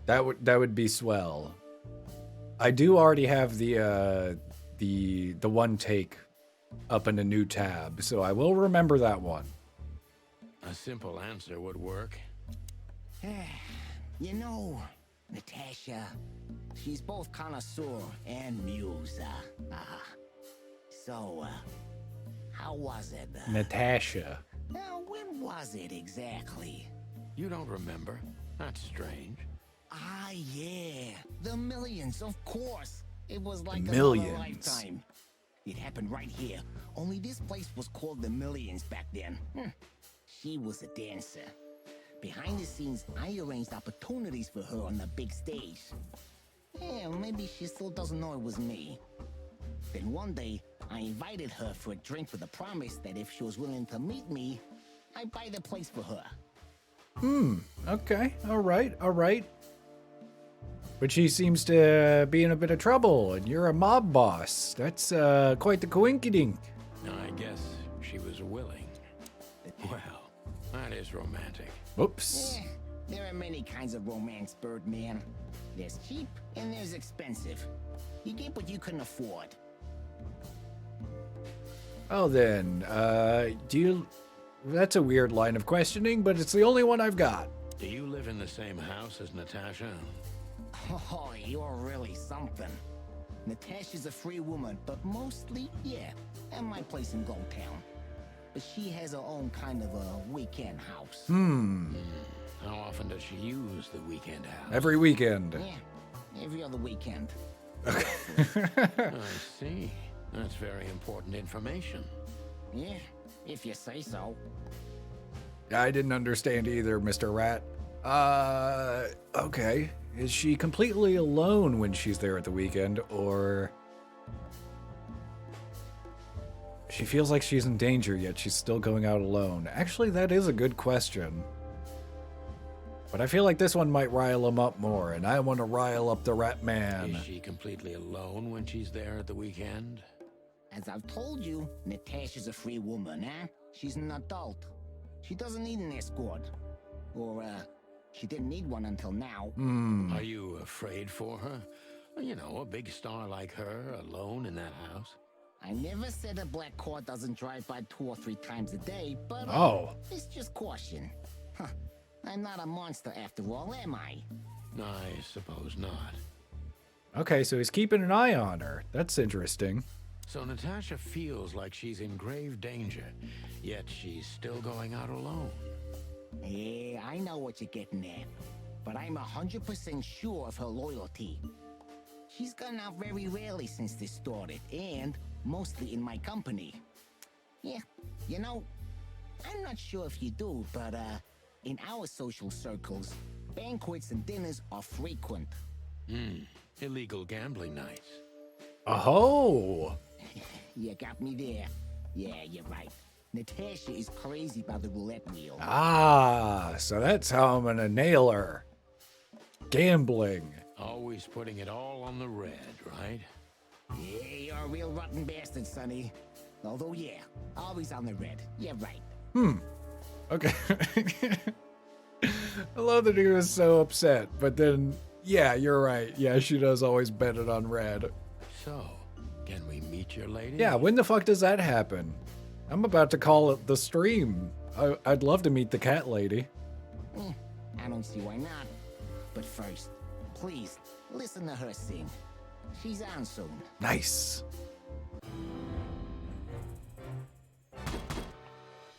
That would be swell. I do already have the one take up in a new tab, so I will remember that one. A simple answer would work. You know, Natasha, she's both connoisseur and muse. So, how was it? Natasha. Now, when was it exactly? You don't remember? That's strange. Ah, yeah. The Millions, of course. It was like Millions. another lifetime. It happened right here. Only this place was called the Millions back then. She was a dancer. Behind the scenes, I arranged opportunities for her on the big stage. Yeah, maybe she still doesn't know it was me. Then one day, I invited her for a drink with a promise that if she was willing to meet me, I'd buy the place for her. Okay. All right. But she seems to be in a bit of trouble, and you're a mob boss. That's quite the coinkydink. I guess she was willing. Well, that is romantic. Oops. Yeah, there are many kinds of romance, Birdman. There's cheap and there's expensive. You get what you can afford. Oh, then, that's a weird line of questioning, but it's the only one I've got. Do you live in the same house as Natasha? Oh, you're really something. Natasha's a free woman, but mostly, yeah, at my place in Gold Town. But she has her own kind of a weekend house. How often does she use the weekend house? Every weekend. Yeah, every other weekend. I see. That's very important information. Yeah, if you say so. I didn't understand either, Mr. Rat. Okay. Is she completely alone when she's there at the weekend, or... She feels like she's in danger, yet she's still going out alone. Actually, that is a good question. But I feel like this one might rile him up more, and I want to rile up the Rat Man. Is she completely alone when she's there at the weekend? As I've told you, Natasha's a free woman, eh? She's an adult. She doesn't need an escort. Or, she didn't need one until now. Are you afraid for her? You know, a big star like her, alone in that house? I never said a black car doesn't drive by 2 or 3 times a day, but it's just caution. Huh. I'm not a monster after all, am I? I suppose not. Okay, so he's keeping an eye on her. That's interesting. So Natasha feels like she's in grave danger, yet she's still going out alone. Yeah, I know what you're getting at. But I'm 100% sure of her loyalty. She's gone out very rarely since this started, and mostly in my company. Yeah, you know, I'm not sure if you do, but in our social circles, banquets and dinners are frequent. Illegal gambling nights. Oh! You got me there. Yeah, you're right. Natasha is crazy about the roulette wheel. Ah, so that's how I'm gonna nail her. Gambling. Always putting it all on the red, right? Yeah, you're a real rotten bastard, Sonny. Although, yeah, always on the red. Yeah, right. Okay. I love that he was so upset, but then, yeah, you're right. Yeah, she does always bet it on red. So, can we meet your lady? Yeah, when the fuck does that happen? I'm about to call it the stream. I'd love to meet the cat lady. I don't see why not. But first, please, listen to her sing. She's on soon. Nice.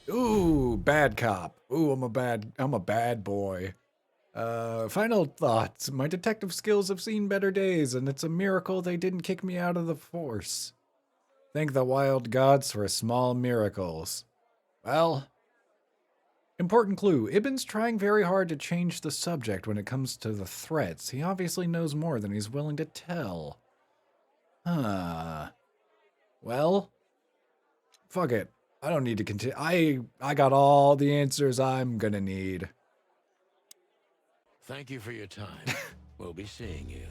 Ooh, bad cop. Ooh, I'm a bad boy. Final thoughts. My detective skills have seen better days, and it's a miracle they didn't kick me out of the force. Thank the wild gods for small miracles. Well, important clue. Ibn's trying very hard to change the subject when it comes to the threats. He obviously knows more than he's willing to tell. Huh. Well, fuck it. I don't need to continue. I got all the answers I'm gonna need. Thank you for your time. We'll be seeing you.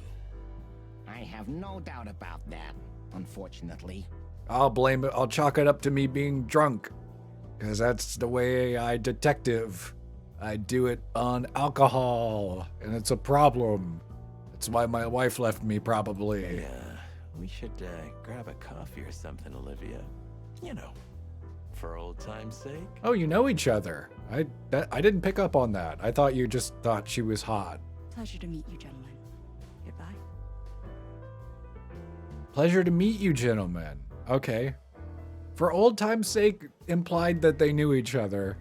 I have no doubt about that, unfortunately. I'll blame it. I'll chalk it up to me being drunk. Because that's the way I detective. I do it on alcohol. And it's a problem. That's why my wife left me, probably. Yeah, we should grab a coffee or something, Olivia. You know, for old time's sake. Oh, you know each other. I didn't pick up on that. I thought you just thought she was hot. Pleasure to meet you, gentlemen. Goodbye. Pleasure to meet you, gentlemen. Okay. For old time's sake implied that they knew each other.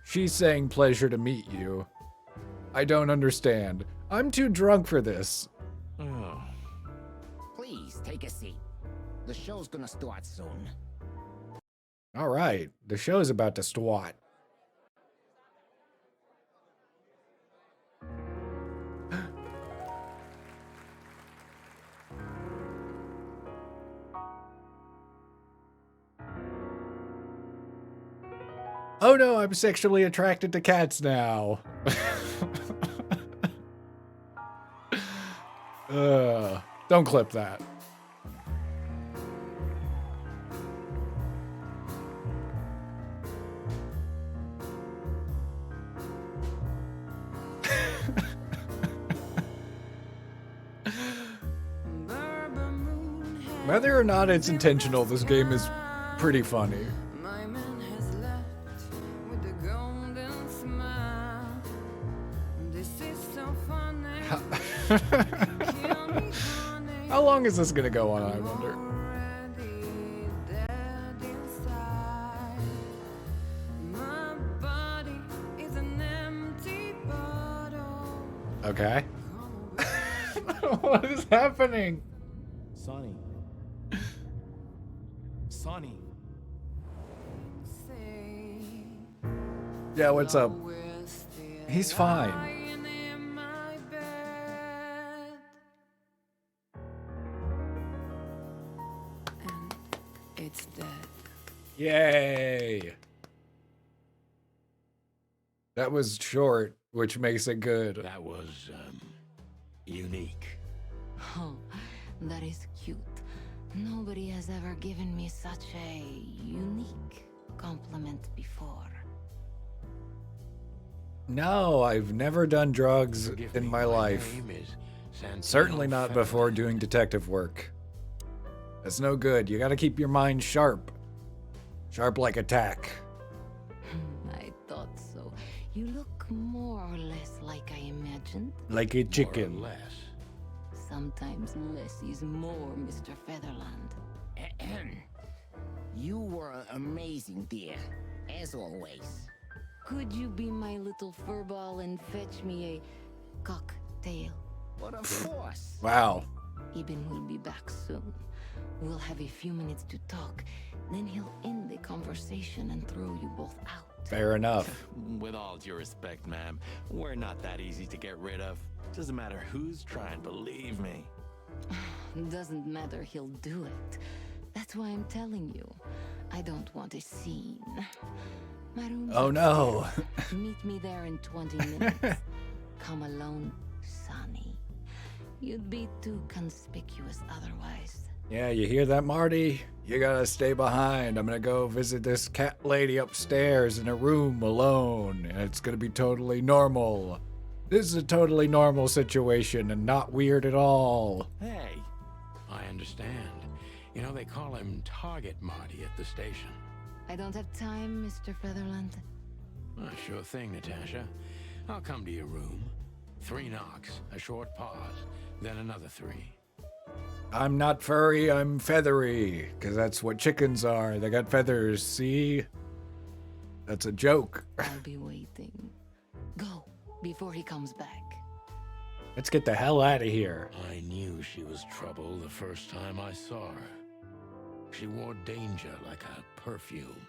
She's saying pleasure to meet you. I don't understand. I'm too drunk for this. Oh. Please, take a seat. The show's gonna start soon. All right. The show's about to start. Oh no, I'm sexually attracted to cats now. Don't clip that. Whether or not it's intentional, this game is pretty funny. How long is this gonna go on, I wonder? Okay. What is happening? Sonny. Sonny. Yeah, what's up? He's fine. It's dead. Yay! That was short, which makes it good. That was, unique. Oh, that is cute. Nobody has ever given me such a unique compliment before. No, I've never done drugs in my life. Certainly not before doing detective work. That's no good. You gotta keep your mind sharp. Sharp like a tack. I thought so. You look more or less like I imagined. Like a chicken. More or less. Sometimes less is more, Mr. Featherland. You were amazing, dear, as always. Could you be my little furball and fetch me a cocktail? But of course. Wow. Ibn will be back soon. We'll have a few minutes to talk. Then he'll end the conversation and throw you both out. Fair enough. With all due respect, ma'am, we're not that easy to get rid of. Doesn't matter who's trying, believe me. Doesn't matter, he'll do it. That's why I'm telling you. I don't want a scene. My room's Oh no. Meet me there in 20 minutes. Come alone, Sonny. You'd be too conspicuous otherwise. Yeah, you hear that, Marty? You gotta stay behind. I'm gonna go visit this cat lady upstairs in a room alone, and it's gonna be totally normal. This is a totally normal situation and not weird at all. Hey. I understand. You know, they call him Target Marty at the station. I don't have time, Mr. Featherland. Sure thing, Natasha. I'll come to your room. 3 knocks, a short pause, then another 3. I'm not furry, I'm feathery, because that's what chickens are. They got feathers, see? That's a joke. I'll be waiting. Go, before he comes back. Let's get the hell out of here. I knew she was trouble the first time I saw her. She wore danger like a perfume.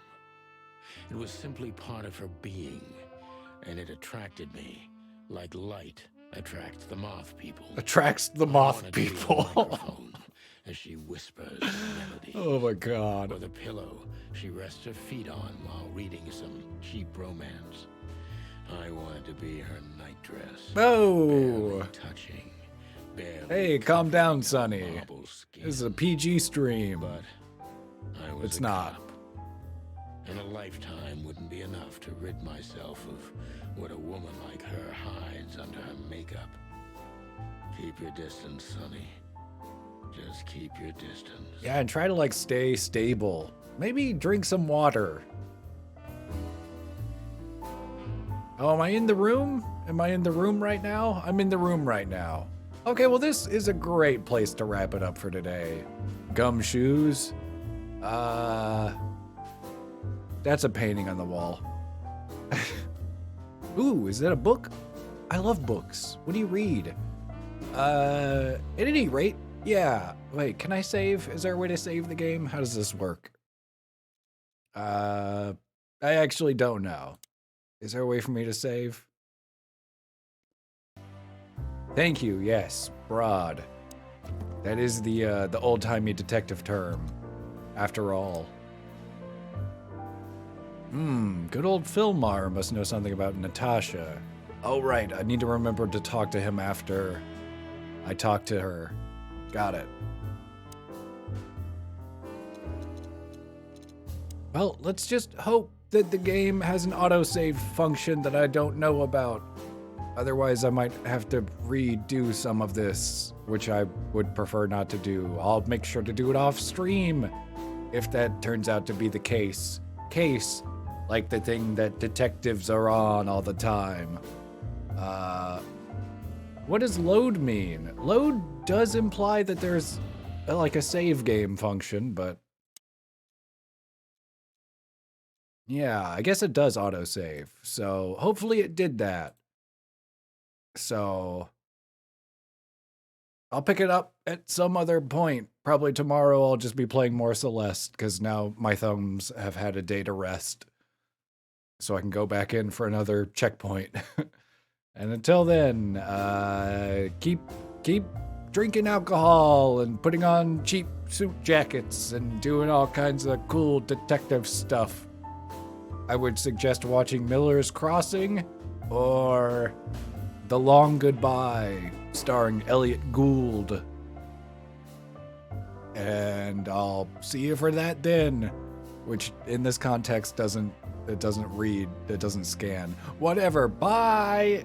It was simply part of her being, and it attracted me, like light attracts the moth people. Attracts the moth people. As she whispers a melody. Oh my god. Or the pillow she rests her feet on while reading some cheap romance. I wanted to be her nightdress. Oh. Barely touching. Barely Hey, calm down, Sonny. marble skin. This is a PG stream. But I was It's a not. cop, and a lifetime wouldn't be enough to rid myself of what a woman like her hides under her makeup. Keep your distance, Sonny. Just keep your distance. Yeah, and try to like stay stable. Maybe drink some water. Oh, am I in the room? Am I in the room right now? I'm in the room right now. Okay, well this is a great place to wrap it up for today. Gumshoes. That's a painting on the wall. Ooh, is that a book? I love books. What do you read? At any rate, yeah. Wait, can I save? Is there a way to save the game? How does this work? I actually don't know. Is there a way for me to save? Thank you, yes. Broad. That is the old-timey detective term. After all. Good old Filmar must know something about Natasha. Oh, right, I need to remember to talk to him after I talk to her. Got it. Well, let's just hope that the game has an autosave function that I don't know about. Otherwise, I might have to redo some of this, which I would prefer not to do. I'll make sure to do it off stream if that turns out to be the case. Like the thing that detectives are on all the time. What does load mean? Load does imply that there's like a save game function, but yeah, I guess it does autosave. So hopefully it did that. So I'll pick it up at some other point. Probably tomorrow I'll just be playing more Celeste because now my thumbs have had a day to rest. So I can go back in for another checkpoint. And until then, keep drinking alcohol and putting on cheap suit jackets and doing all kinds of cool detective stuff. I would suggest watching Miller's Crossing or The Long Goodbye, starring Elliot Gould. And I'll see you for that then, which in this context doesn't read, it doesn't scan. Whatever, bye!